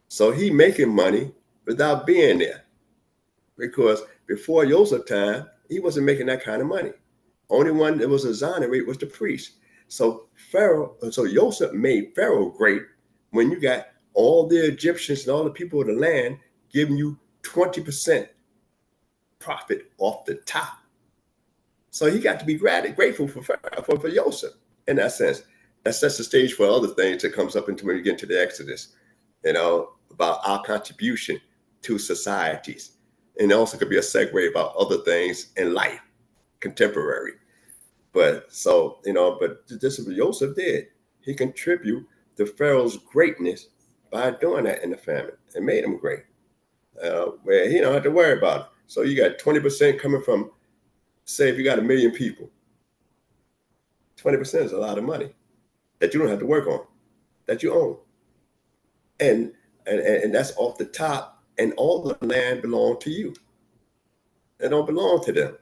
So he making money without being there. Because before Joseph's time, he wasn't making that kind of money. Only one that was exonerated was the priest. So Joseph made Pharaoh great when you got all the Egyptians and all the people of the land giving you 20% profit off the top. So he got to be grateful for Pharaoh, for Joseph in that sense. That sets the stage for other things that comes up into when you get into the Exodus, about our contribution to societies. And it also could be a segue about other things in life, contemporary. But this is what Joseph did. He contributed to Pharaoh's greatness by doing that in the famine. It made him great, where he don't have to worry about it. So you got 20% coming from, say, if you got 1 million people, 20% is a lot of money that you don't have to work on, that you own. And that's off the top. And all the land belonged to you. It don't belong to them.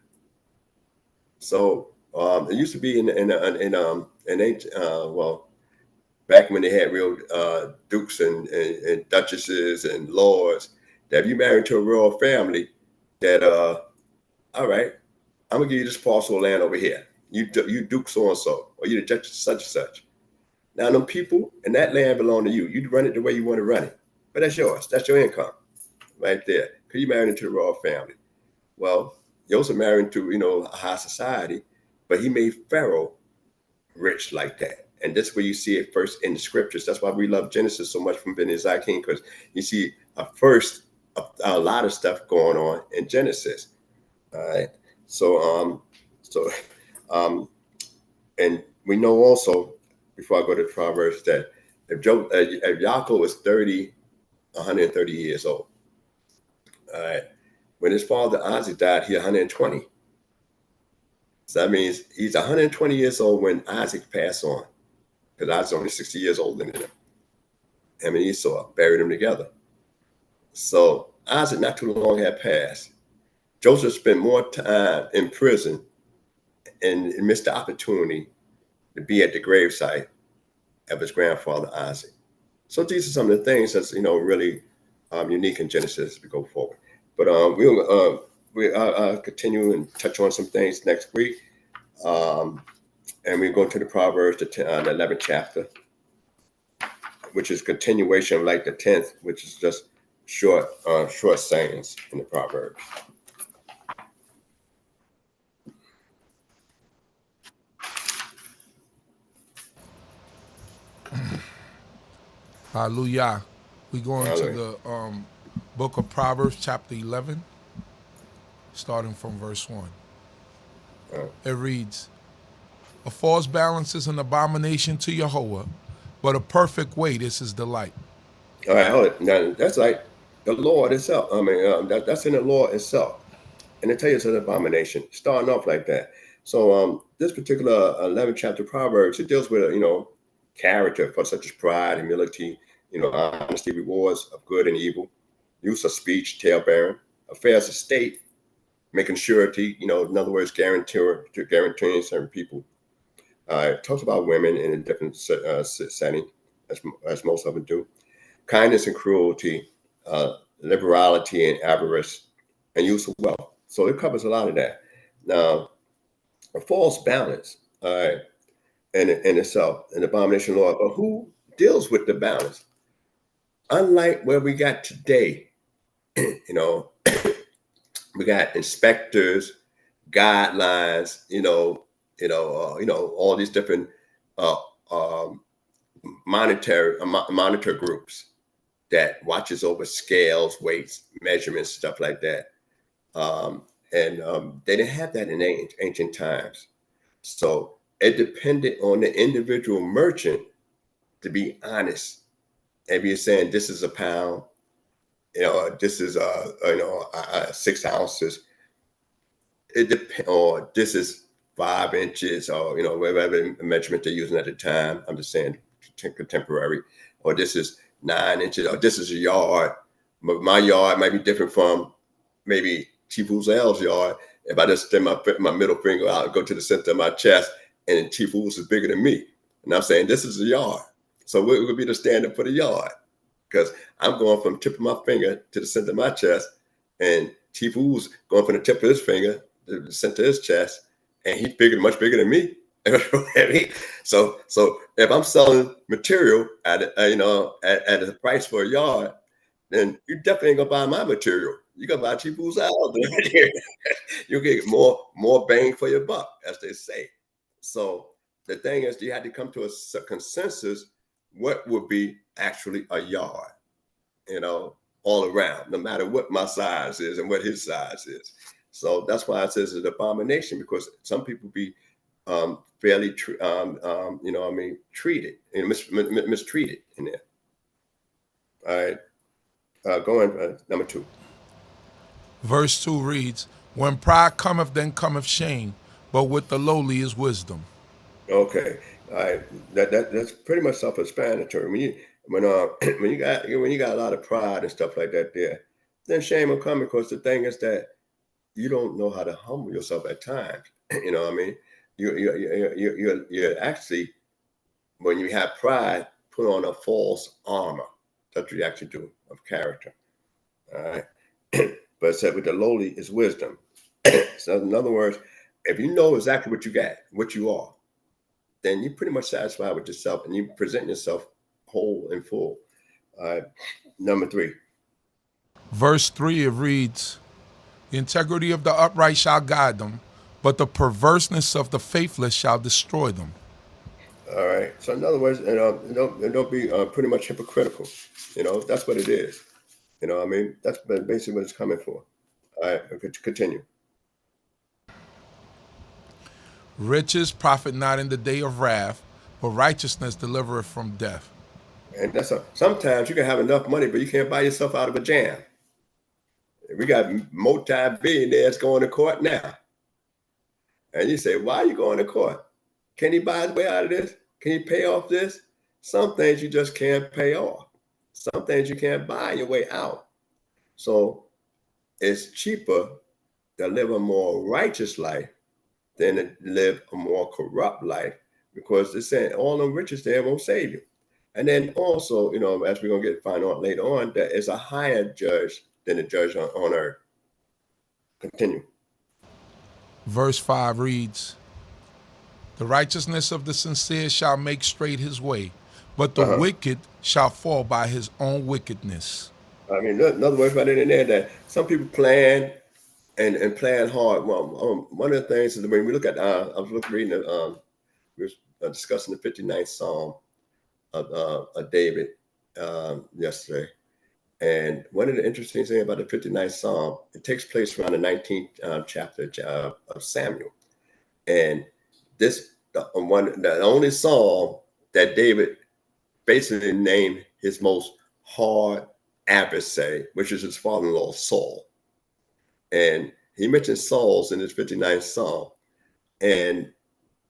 So it used to be back when they had real dukes and duchesses and lords, that if you married to a royal family, that all right, I'm gonna give you this parcel of land over here. You Duke so and so, or you the Duchess such and such. Now them people and that land belong to you. You run it the way you want to run it, but that's yours. That's your income. Right there, because you married into the royal family. Well, Joseph married into a high society, but he made Pharaoh rich like that. And that's where you see it first in the scriptures. That's why we love Genesis so much from BINAH King, because you see a lot of stuff going on in Genesis. All right. And we know also, before I go to Proverbs, that if Yaakov was 130 years old. All right. When his father Isaac died, he 120. So that means he's 120 years old when Isaac passed on, because Isaac's only 60 years older than him. Him and Esau buried them together. So Isaac not too long had passed. Joseph spent more time in prison and missed the opportunity to be at the gravesite of his grandfather Isaac. So these are some of the things that's really unique in Genesis as we go forward. But we'll continue and touch on some things next week. And we're going to the Proverbs, the 11th chapter, which is continuation of like the 10th, which is just short sayings in the Proverbs. Hallelujah. We go into the book of Proverbs, chapter 11, starting from verse 1. It reads, a false balance is an abomination to Yehovah, but a perfect weight is his delight. All right, now that's like the Lord itself. I mean, that's in the Lord itself. And I tell you, it's an abomination, starting off like that. So this particular 11th chapter of Proverbs, it deals with, character for such as pride, humility, honesty, rewards of good and evil, use of speech, tale-bearing, affairs of state, making surety, in other words, guaranteeing certain people. It talks about women in a different setting, as most of them do. Kindness and cruelty, liberality and avarice, and use of wealth. So it covers a lot of that. Now, a false balance, in itself, an abomination law. But who deals with the balance? Unlike where we got today, we got inspectors, guidelines, all these different monitor groups that watches over scales, weights, measurements, stuff like that. They didn't have that in ancient times. So it depended on the individual merchant to be honest. If you're saying this is a pound, this is 6 ounces, it depends, or this is 5 inches, or whatever measurement they're using at the time. I'm just saying contemporary, or this is 9 inches, or this is a yard. But my yard might be different from maybe Chief Uzel's yard. If I just extend my middle finger out and go to the center of my chest, and Chief Uz is bigger than me, and I'm saying this is a yard. So what would be the standard for the yard? Because I'm going from the tip of my finger to the center of my chest, and Chief Uz going from the tip of his finger to the center of his chest, and he's much bigger than me. So if I'm selling material at a price for a yard, then you definitely ain't gonna buy my material. You gonna buy Chief Uz out. You get more bang for your buck, as they say. So the thing is, you had to come to a consensus. What would be actually a yard, all around, no matter what my size is and what his size is. So that's why it says it's an abomination, because some people be fairly, treated, mistreated in there. All right, go on, number 2. Verse 2 reads, when pride cometh, then cometh shame, but with the lowly is wisdom. Okay. All right. That's pretty much self-explanatory. When you got a lot of pride and stuff like that there, then shame will come, because the thing is that you don't know how to humble yourself at times. You know what I mean? You're actually, when you have pride, put on a false armor. That's what you actually do, of character. All right. But it said with the lowly is wisdom. So in other words, if you know exactly what you got, what you are, then you're pretty much satisfied with yourself, and you present yourself whole and full. Number 3. Verse 3, it reads, the integrity of the upright shall guide them, but the perverseness of the faithless shall destroy them. All right. So in other words, don't be pretty much hypocritical. That's what it is. That's basically what it's coming for. All right. Continue. Riches profit not in the day of wrath, but righteousness delivereth from death. And sometimes you can have enough money, but you can't buy yourself out of a jam. We got multi-billionaires going to court now. And you say, why are you going to court? Can he buy his way out of this? Can he pay off this? Some things you just can't pay off. Some things you can't buy your way out. So it's cheaper to live a more righteous life than to live a more corrupt life, because they're saying all the riches there won't save you. And then also, as we're going to find out later on, there is a higher judge than the judge on earth. Continue. Verse 5 reads, the righteousness of the sincere shall make straight his way, but the wicked shall fall by his own wickedness. I mean, in other words, right in there, that some people plan and plan hard. Well, one of the things is when we look at, I was reading, we were discussing the 59th Psalm of David yesterday. And one of the interesting things about the 59th Psalm, it takes place around the 19th chapter of Samuel. And this, the only Psalm that David basically named his most hard adversary, which is his father-in-law, Saul. And he mentions Saul's in his 59th Psalm. And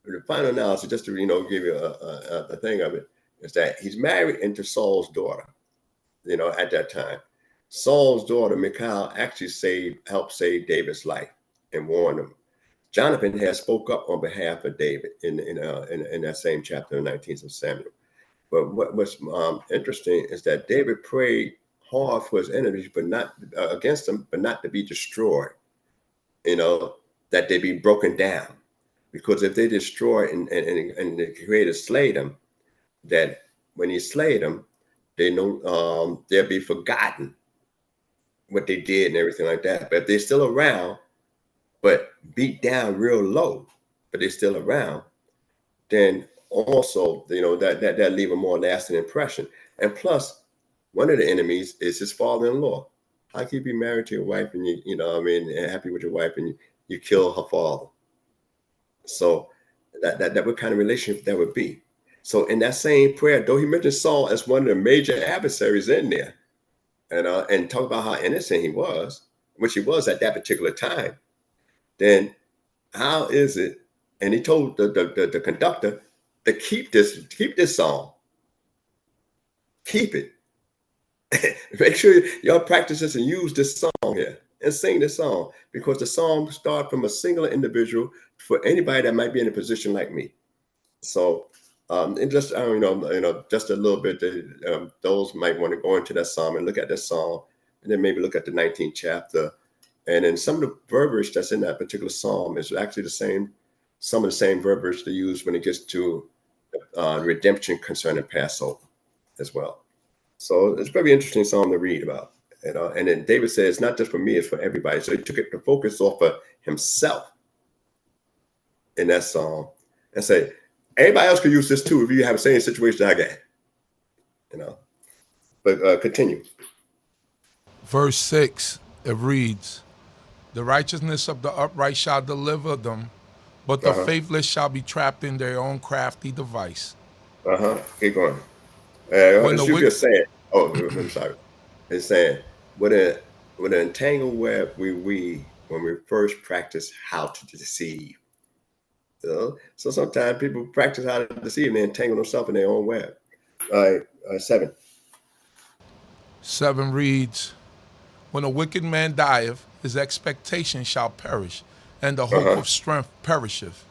the final analysis, just to give you a thing of it, is that he's married into Saul's daughter. At that time, Saul's daughter Michal actually helped save David's life and warned him. Jonathan has spoke up on behalf of David in that same chapter, 19th of Samuel. But what's interesting is that David prayed hard for his enemies, but not against them, but not to be destroyed. That they be broken down, because if they destroy and the Creator slay them, that when He slayed them, they know they'll be forgotten what they did and everything like that. But if they're still around, but beat down real low, but they're still around, then also that leave a more lasting impression. And plus, one of the enemies is his father-in-law. How can you be married to your wife and and happy with your wife, and you kill her father? So that what kind of relationship that would be? So in that same prayer, though he mentioned Saul as one of the major adversaries in there, and talk about how innocent he was, which he was at that particular time, then how is it? And he told the conductor to keep this song. Keep it. Make sure y'all practice this and use this song here and sing this song, because the song starts from a single individual for anybody that might be in a position like me. So and just just a little bit, those might want to go into that psalm and look at that psalm, and then maybe look at the 19th chapter, and then some of the verbiage that's in that particular psalm is actually the same. Some of the same verbiage they use when it gets to redemption concerning Passover as well. So it's a very interesting psalm to read about. And then David says, it's not just for me, it's for everybody. So he took it to focus off of himself in that psalm and say, everybody else could use this too if you have the same situation I got. But continue. Verse 6, it reads, the righteousness of the upright shall deliver them, but the faithless shall be trapped in their own crafty device. Keep going. Just saying. Oh, I'm sorry. It's saying, with an entangled web we weave when we first practice how to deceive. So sometimes people practice how to deceive and they entangle themselves in their own web. All right, 7. 7 reads, when a wicked man dieth, his expectation shall perish, and the hope of strength perisheth.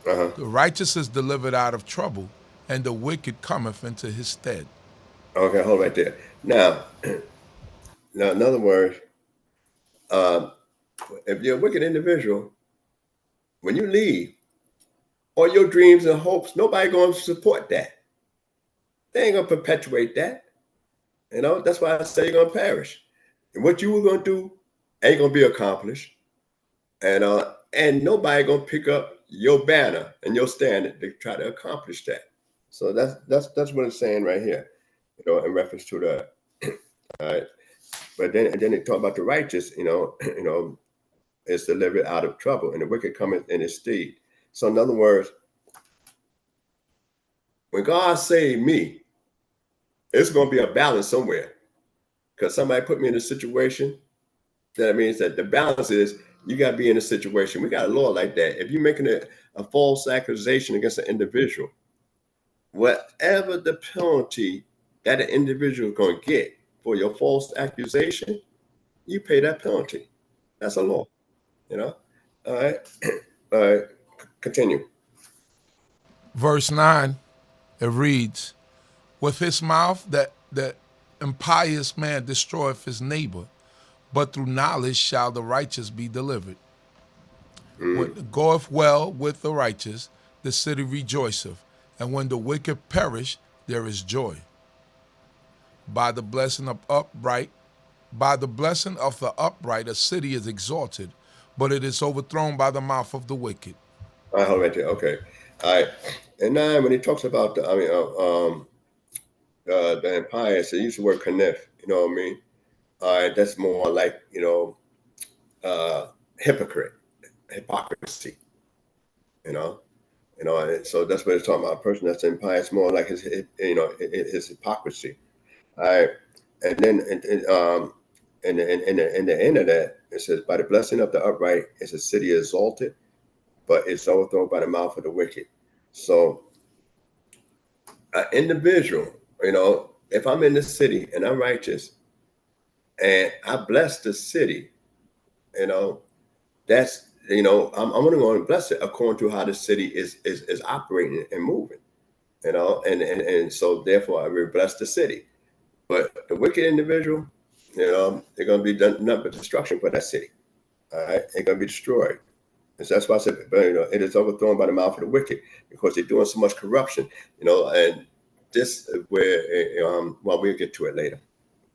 The righteous is delivered out of trouble, and the wicked cometh into his stead. Okay, hold right there. Now, in other words, if you're a wicked individual, when you leave, all your dreams and hopes, nobody going to support that. They ain't going to perpetuate that. That's why I say you're going to perish. And what you were going to do ain't going to be accomplished. And nobody going to pick up your banner and your standard to try to accomplish that. So that's what it's saying right here, in reference to that. All right. But then they talk about the righteous, is delivered out of trouble, and the wicked cometh in his stead. So in other words, when God saved me, it's going to be a balance somewhere, because somebody put me in a situation. That means that the balance is you got to be in a situation. We got a law like that. If you're making a false accusation against an individual, whatever the penalty that an individual is going to get for your false accusation, you pay that penalty. That's a law, you know. All right. All right. Continue. Verse 9, it reads, with his mouth that impious man destroyeth his neighbor, but through knowledge shall the righteous be delivered. When it goeth well with the righteous, the city rejoiceth, and when the wicked perish, there is joy. By the blessing of the upright, a city is exalted, but it is overthrown by the mouth of the wicked. All right, hold right there. Okay. All right. And now when he talks about the impious, he used the word connect, you know what I mean? All right, that's more like, hypocrisy, and so that's what it's talking about. A person that's impious, more like his hypocrisy. All right, and then in the end of that, it says, by the blessing of the upright is a city exalted, but it's overthrown by the mouth of the wicked. So an individual, if I'm in the city and I'm righteous and I bless the city, that's, I'm only going to bless it according to how the city is operating and moving, and so therefore I will bless the city. But the wicked individual, they're going to be done nothing but destruction for that city. All right, they're going to be destroyed. And so that's why I said, it is overthrown by the mouth of the wicked, because they're doing so much corruption, and this is where, well, we'll get to it later.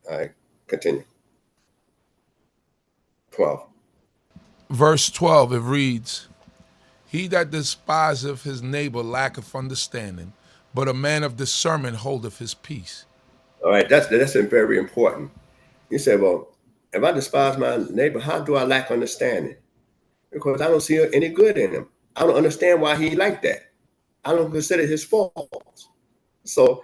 All right, continue. 12. Verse 12, it reads, he that despiseth his neighbor lacketh understanding, but a man of discernment holdeth his peace. All right, that's very important. You say, well, if I despise my neighbor, how do I lack understanding? Because I don't see any good in him. I don't understand why he like that. I don't consider his faults. So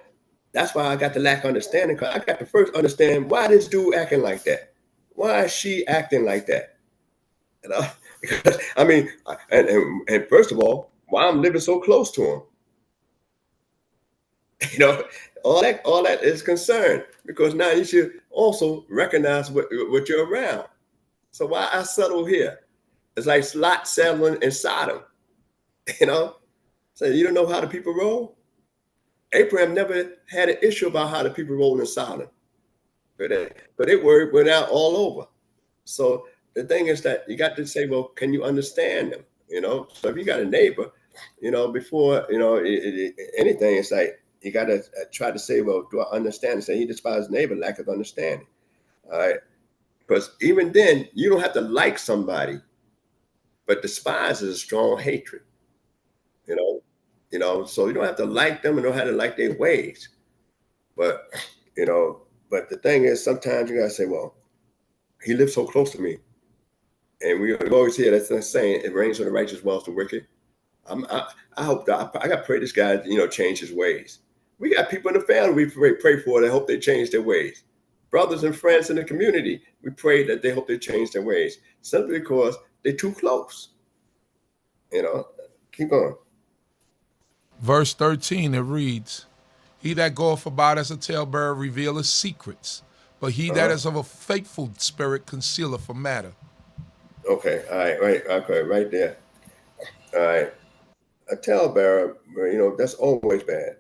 that's why I got to lack understanding, because I got to first understand why this dude acting like that. Why is she acting like that? Because, I mean, and first of all, why I'm living so close to him. All that is concerned, because now you should also recognize what you're around. So why I settle here? It's like Lot settling in Sodom. So you don't know how the people roll. Abraham never had an issue about how the people roll in Sodom, but it went out all over. So the thing is that you got to say, well, can you understand them? So if you got a neighbor, before anything, it's like you got to try to say, well, do I understand? And say he despises neighbor, lack of understanding. All right, because even then you don't have to like somebody, but despise is a strong hatred. So you don't have to like them and don't have to like their ways. But but the thing is, sometimes you gotta say, well, he lives so close to me. And we always hear that saying, it rains on the righteous, well as the wicked. I hope that I got to pray this guy, change his ways. We got people in the family we pray for that hope they change their ways. Brothers and friends in the community, we pray that they hope they change their ways, simply because they're too close. Keep going. Verse 13, it reads, he that goeth about as a talebearer revealeth secrets, but he that is of a faithful spirit concealeth a matter. Okay, all right, right, okay, right there. All right, a talebearer, that's always bad.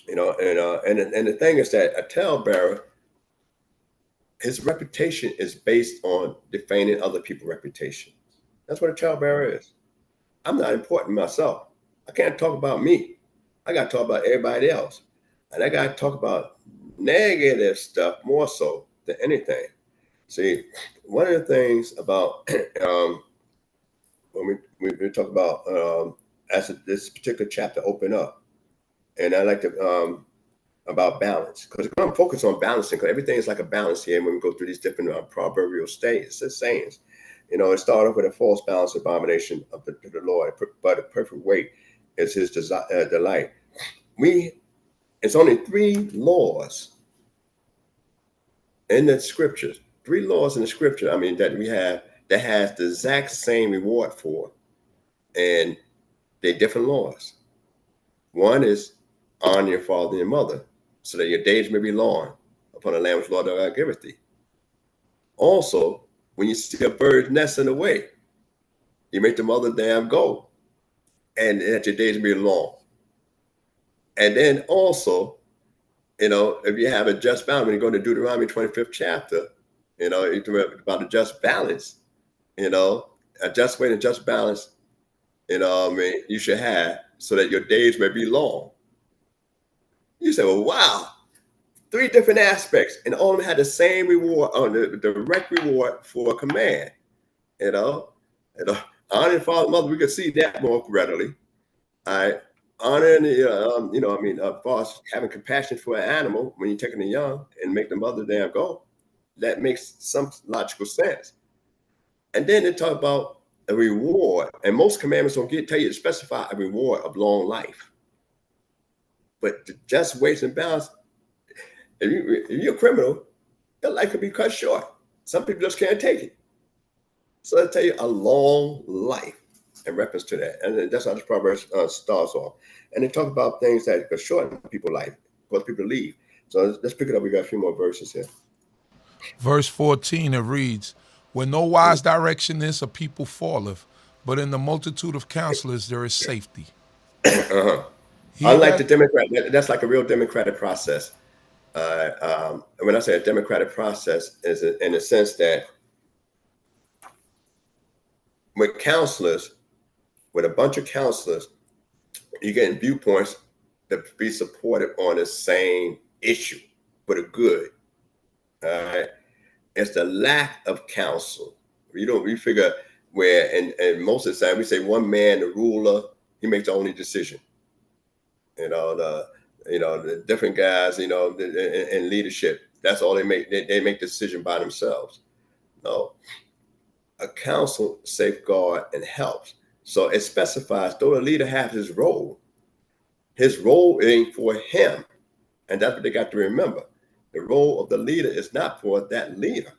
And the thing is that a talebearer, his reputation is based on defaming other people's reputation. That's what a talebearer is. I'm not important myself. I can't talk about me. I got to talk about everybody else. And I got to talk about negative stuff more so than anything. See, one of the things about when we talk about as this particular chapter open up, and I like to about balance, because we're going to focus on balancing, because everything is like a balance here when we go through these different proverbial sayings. It started off with a false balance, abomination of the Lord, but a perfect weight is his delight. It's only 3 laws in the scriptures, 3 laws in the scripture, that we have that has the exact same reward for, and they're different laws. One is honor your father and your mother, so that your days may be long upon the land which Lord thy God giveth thee. Also, when you see a bird nesting away, you make the mother dam go, and that your days be long. And then also, if you have a just balance, when you go to Deuteronomy 25th chapter, you talk about a just balance, a just weight and just balance, you should have so that your days may be long. You say, well, wow, 3 different aspects, and all of them had the same reward, the direct reward for a command, honor father and mother, we could see that more readily. Honoring, as far as having compassion for an animal when you're taking the young and make the mother dam go, that makes some logical sense. And then they talk about a reward, and most commandments don't tell you to specify a reward of long life. But the just weights and balance, if you're a criminal, your life could be cut short. Some people just can't take it. So they tell you a long life in reference to that. And that's how this Proverbs starts off. And they talk about things that could shorten people's life because people leave. So let's pick it up. We got a few more verses here. Verse 14, it reads, "Where no wise direction is, a people falleth, but in the multitude of counselors there is safety." Unlike the Democrat, that's like a real democratic process. When I say a democratic process, is in the sense that with counselors, with a bunch of counselors, you're getting viewpoints that be supported on the same issue for the good. It's the lack of counsel. We figure where, and most of the time we say one man, the ruler, he makes the only decision. The different guys, in leadership, that's all they make. They make the decision by themselves. No, a counsel safeguard and helps. So it specifies, though the leader has his role ain't for him. And that's what they got to remember. The role of the leader is not for that leader.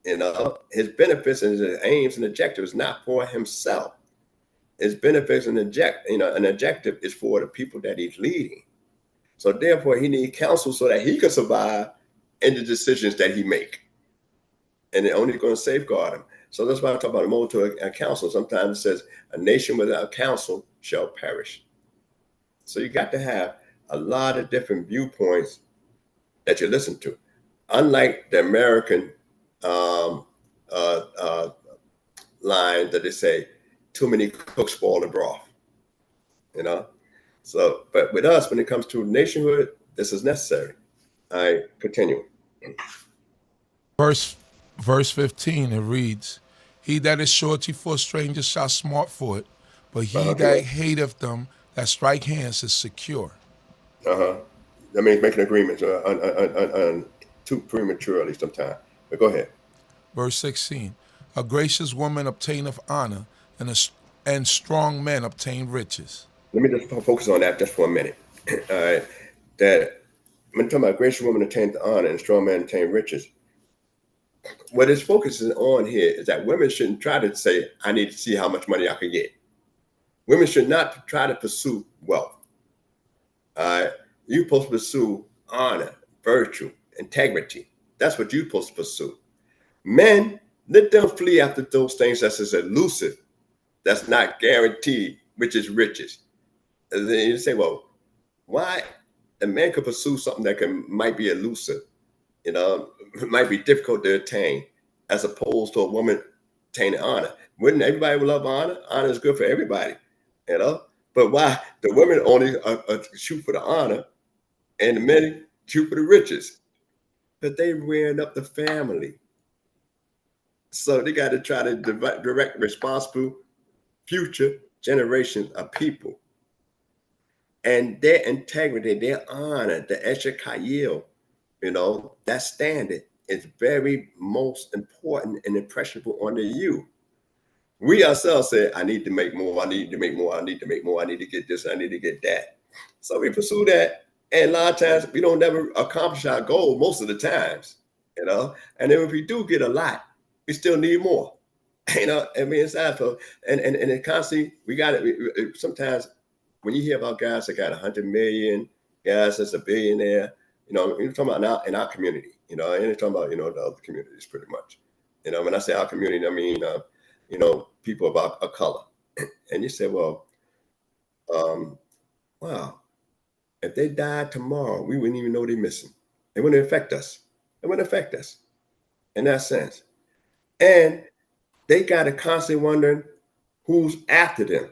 His benefits and his aims and objectives is not for himself. His benefits and an objective is for the people that he's leading. So therefore, he needs counsel so that he can survive in the decisions that he make. And they're only going to safeguard him. So that's why I talk about a multitude of counsel. Sometimes it says, a nation without counsel shall perish. So you got to have a lot of different viewpoints that you listen to. Unlike the American line that they say, too many cooks spoil the broth, So, but with us, when it comes to nationhood, this is necessary. I continue. Verse 15, it reads, "He that is surety for a stranger shall smart for it, but he that hateth them that strike hands is secure." That means making agreements too prematurely sometimes. But go ahead. Verse 16, "A gracious woman obtaineth honor, and strong men obtain riches." Let me just focus on that just for a minute. All right. That when talking about gracious woman obtain honor and strong man obtain riches, what it's focusing on here is that women shouldn't try to say, I need to see how much money I can get. Women should not try to pursue wealth. You're supposed to pursue honor, virtue, integrity. That's what you're supposed to pursue. Men, let them flee after those things that's as elusive, that's not guaranteed, which is riches. And then you say, well, why a man could pursue something that might be elusive, it might be difficult to attain, as opposed to a woman attaining honor. Wouldn't everybody love honor? Honor is good for everybody, But why the women only shoot for the honor and the men shoot for the riches? But they rearing up the family. So they got to try to direct responsible future generations of people. And their integrity, their honor, the eshekayil, that standard is very most important and impressionable on the you. We ourselves say, I need to make more, I need to make more, I need to make more, I need to get this, I need to get that. So we pursue that. And a lot of times we don't never accomplish our goal most of the times, And then if we do get a lot, we still need more. It's sad. And it constantly, we got it. Sometimes when you hear about guys that got 100 million, guys that's a billionaire, you're talking about in our community, You know, I ain't talking about, you know, the other communities pretty much. You know, when I say our community, I mean, you know, people of our color. And you say, well, wow, if they died tomorrow, we wouldn't even know they're missing. It wouldn't affect us. It wouldn't affect us in that sense. And they got to constantly wondering who's after them.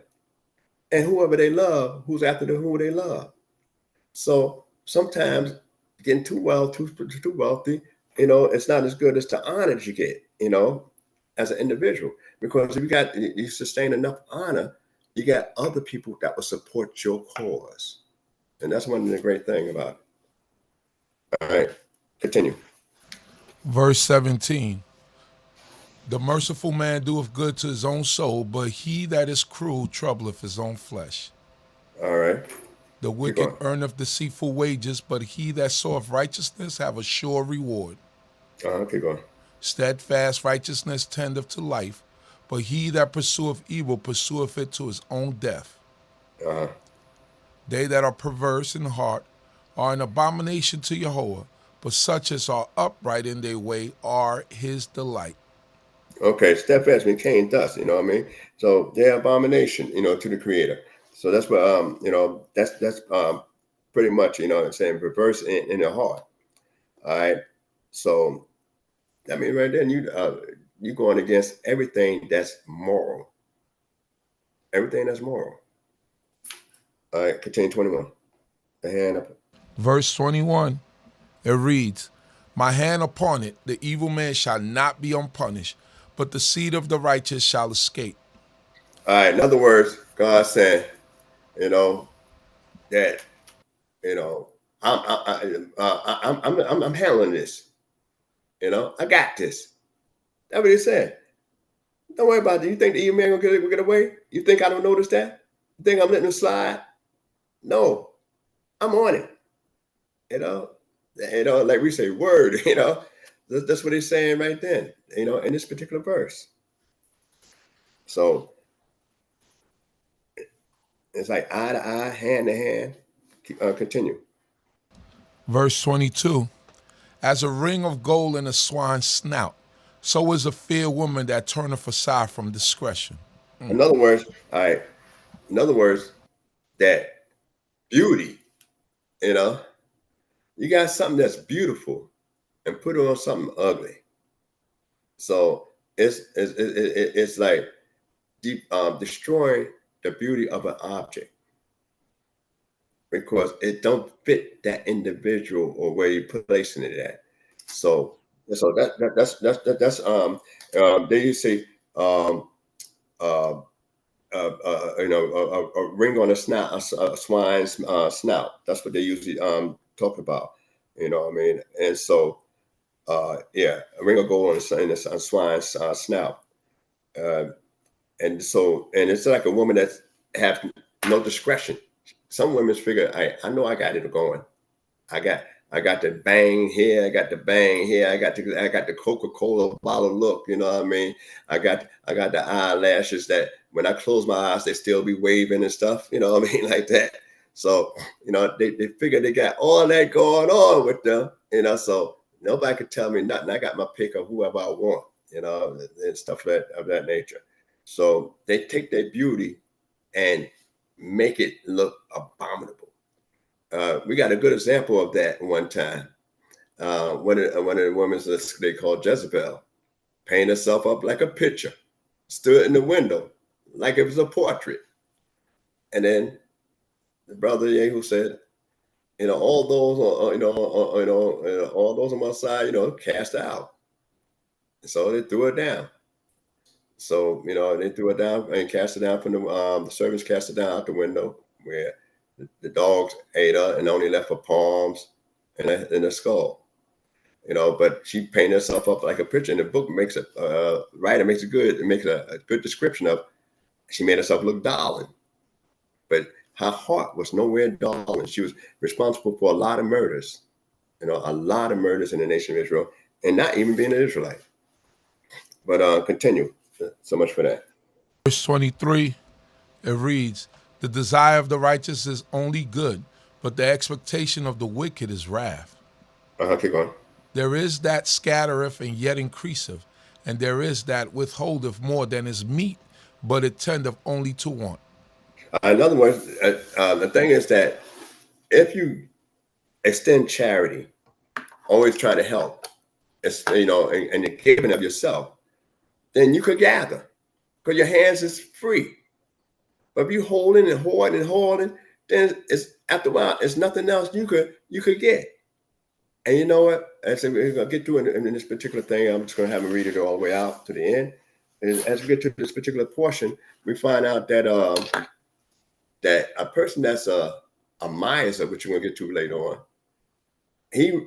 And whoever they love, who's after them, who they love. So sometimes getting too wealthy, you know, it's not as good as the honor that you get, you know, as an individual. Because if you sustain enough honor, you got other people that will support your cause. And that's one of the great things about it. All right, continue. Verse 17. The merciful man doeth good to his own soul, but he that is cruel troubleth his own flesh. All right. The wicked earneth deceitful wages, but he that soweth righteousness have a sure reward. Keep going. Steadfast righteousness tendeth to life, but he that pursueth evil pursueth it to his own death. They that are perverse in heart are an abomination to Yehovah, but such as are upright in their way are his delight. Okay, steadfast means cane dust, you know what I mean? So they're abomination, you know, to the Creator. So that's what you know, that's pretty much, you know what I'm saying, perverse in the heart. All right. So I mean, right then you going against everything that's moral. Everything that's moral. All right, continue 21. The hand up. Verse 21, it reads, My hand upon it, the evil man shall not be unpunished, but the seed of the righteous shall escape. All right, in other words, God said, you know, that, you know, I'm handling this. You know, I got this. That's what he said. Don't worry about it. You think the evil man gonna get away? You think I don't notice that? You think I'm letting him slide? No, I'm on it. You know, like we say, word. You know, that's what he's saying right then. You know, in this particular verse. So it's like eye to eye, hand to hand. Continue. Verse 22, As a ring of gold in a swine's snout, so is a fair woman that turneth aside from discretion. In other words, that beauty, you know, you got something that's beautiful and put it on something ugly. So it's like destroying the beauty of an object because it don't fit that individual or where you're placing it at. So that's they used to say you know, a ring on a snout, a swine's snout. That's what they usually talk about. You know what I mean? And so, yeah, a ring of gold on a swine's snout. And so, and it's like a woman that have no discretion. Some women figure, I know I got it going. I got the bang here. I got the bang here. I got the Coca-Cola bottle look. You know what I mean? I got the eyelashes that when I close my eyes, they still be waving and stuff. You know what I mean? Like that. So, you know, they figure they got all that going on with them. You know, so nobody could tell me nothing. I got my pick of whoever I want. You know, and stuff of that nature. So they take their beauty and make it look abominable. We got a good example of that one time. One of the women they called Jezebel painted herself up like a picture, stood in the window like it was a portrait. And then the brother Yehu said, you know, all those, all those on my side, you know, cast out. So they threw it down. So, you know, they threw it down and cast it down from the servants cast it down out the window where the dogs ate her and only left her palms and a skull, you know. But she painted herself up like a picture, and the book makes it writer makes it good. It makes a good description of. She made herself look darling, but her heart was nowhere darling. She was responsible for a lot of murders, you know, a lot of murders in the nation of Israel, and not even being an Israelite. But continue. So much for that. Verse 23, it reads, The desire of the righteous is only good, but the expectation of the wicked is wrath. Keep going. There is that scattereth and yet increaseth, and there is that withholdeth more than is meet, but it tendeth only to want. In other words, the thing is that if you extend charity, always try to help, it's, and the giving of yourself, then you could gather because your hands is free. But if you holding and hoarding, then it's after a while, it's nothing else you could get. And you know what? As we're gonna get through in this particular thing, I'm just gonna have them read it all the way out to the end. And as we get to this particular portion, we find out that that a person that's a miser, which we're gonna get to later on, he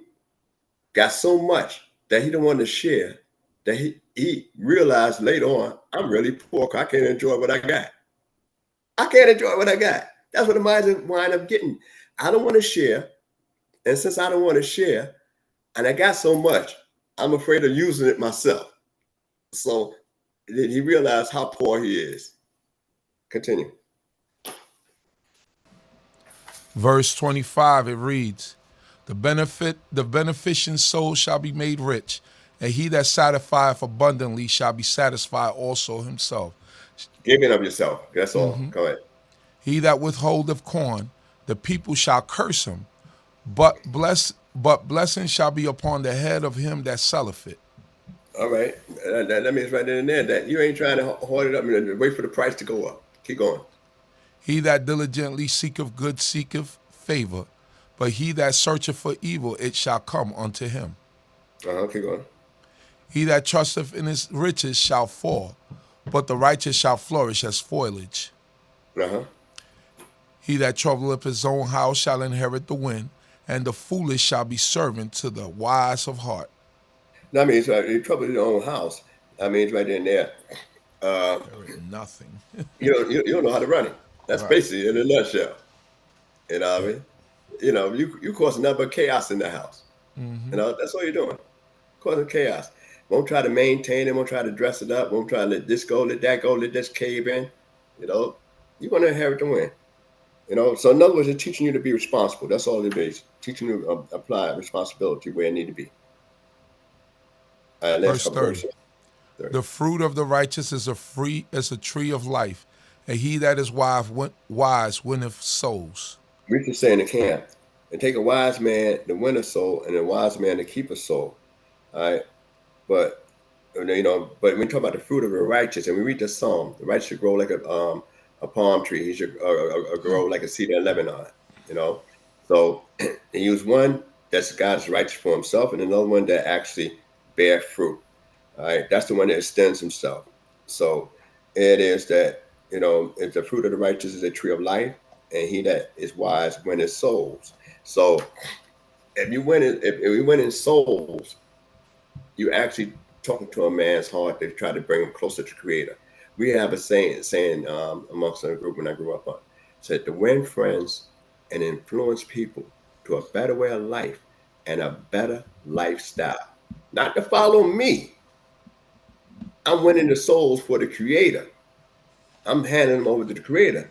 got so much that he didn't want to share, that he realized later on, I'm really poor. I can't enjoy what I got. I can't enjoy what I got. That's what the miser wind up getting. I don't want to share. And since I don't want to share, and I got so much, I'm afraid of using it myself. So he realized how poor he is. Continue. Verse 25, it reads, the beneficent soul shall be made rich, and he that satisfieth abundantly shall be satisfied also himself. Giving of yourself. That's all. Go ahead. He that withholdeth corn, the people shall curse him, but blessing shall be upon the head of him that selleth it. All right. That means right in there that you ain't trying to hoard it up and wait for the price to go up. Keep going. He that diligently seeketh good seeketh favor, but he that searcheth for evil, it shall come unto him. Keep going. He that trusteth in his riches shall fall, but the righteous shall flourish as foliage. He that troubleth his own house shall inherit the wind, and the foolish shall be servant to the wise of heart. That means you trouble your own house. That means right in there. There is nothing. you don't know how to run it. That's right. Basically in a nutshell. You know what I mean? You causing nothing but chaos in the house. That's all you're doing. Causing chaos. Won't try to maintain it, won't try to dress it up, won't try to let this go, let that go, let this cave in. You're going to inherit the win. So in other words, it's teaching you to be responsible. That's all it is. Teaching you to apply responsibility where it need to be. Verse 30. The fruit of the righteous is a tree of life, and he that is wise winneth souls. We should say in the camp, and take a wise man to win a soul, and a wise man to keep a soul. All right. But when we talk about the fruit of the righteous, and we read the Psalm, the righteous should grow like a palm tree. He should grow like a cedar in Lebanon. So he used one that's God's righteous for himself, and another one that actually bear fruit. All right, that's the one that extends himself. So it is that if the fruit of the righteous is a tree of life, and he that is wise winneth souls. So if we win in souls, you actually talking to a man's heart to try to bring him closer to Creator. We have a saying amongst our group when I grew up on, said to win friends and influence people to a better way of life and a better lifestyle. Not to follow me. I'm winning the souls for the Creator. I'm handing them over to the Creator.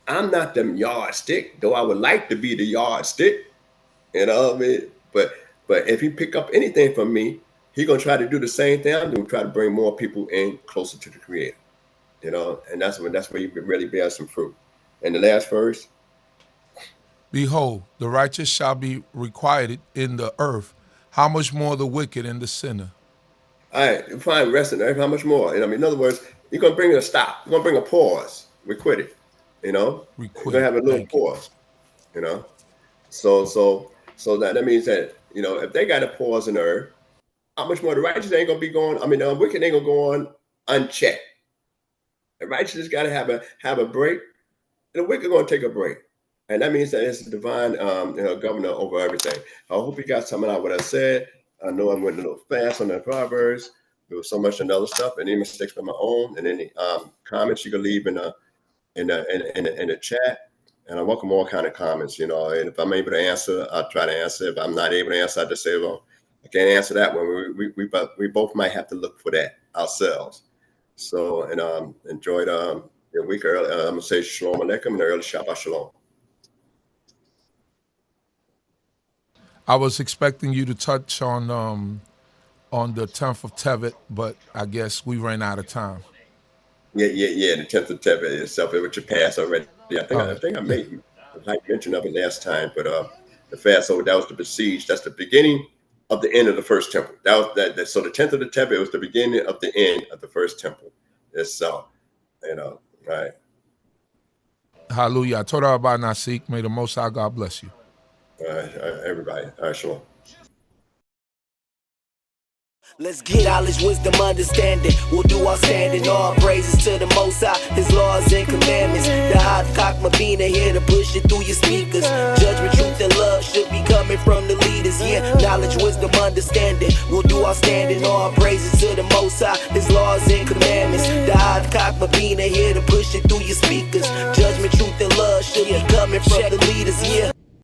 I'm not the yardstick, though I would like to be the yardstick. You know what I mean? But if he pick up anything from me, he's gonna try to do the same thing I'm doing, try to bring more people in closer to the Creator. And that's where you can really bear some fruit. And the last verse. Behold, the righteous shall be requited in the earth. How much more the wicked and the sinner? All right, you find rest in the earth. How much more? In other words, you're gonna bring a stop. You're gonna bring a pause. We quit it. You're gonna have a little pause. So that means that if they got a pause in the earth, how much more the righteous ain't gonna be going? The wicked ain't gonna go on unchecked. The righteous got to have a break, and the wicked gonna take a break, and that means that it's a divine governor over everything. I hope you got something out what I said. I know I went a little fast on the Proverbs. There was so much and other stuff, and any mistakes by my own, and any comments you can leave in the chat. And I welcome all kind of comments, and if I'm able to answer, I'll try to answer. If I'm not able to answer, I just say, well, I can't answer that one. We both might have to look for that ourselves. So, and enjoyed the week early. I'm gonna say Shalom Aleichem and early Shabbat Shalom. I was expecting you to touch on the 10th of Tevet, but I guess we ran out of time. Yeah. The 10th of Tevet itself, which you passed already. I think I made mention of it last time, but the fast over, that was the besiege. That's the beginning of the end of the first temple. That was that. So the 10th of the Tevet was the beginning of the end of the first temple itself. Right. Hallelujah. Torah by Nasik. May the Most High God bless you. Everybody. All right, Shalom. Let's get knowledge, wisdom, understanding. We'll do our standing. All praises to the Most High, His laws and commandments. The CHOKMAH BINAH here to push it through your speakers. Judgment, truth, and love should be coming from the leaders. Yeah, knowledge, wisdom, understanding. We'll do our standing. All praises to the Most High, His laws and commandments. The CHOKMAH BINAH here to push it through your speakers. Judgment, truth, and love should be coming from the leaders. Yeah.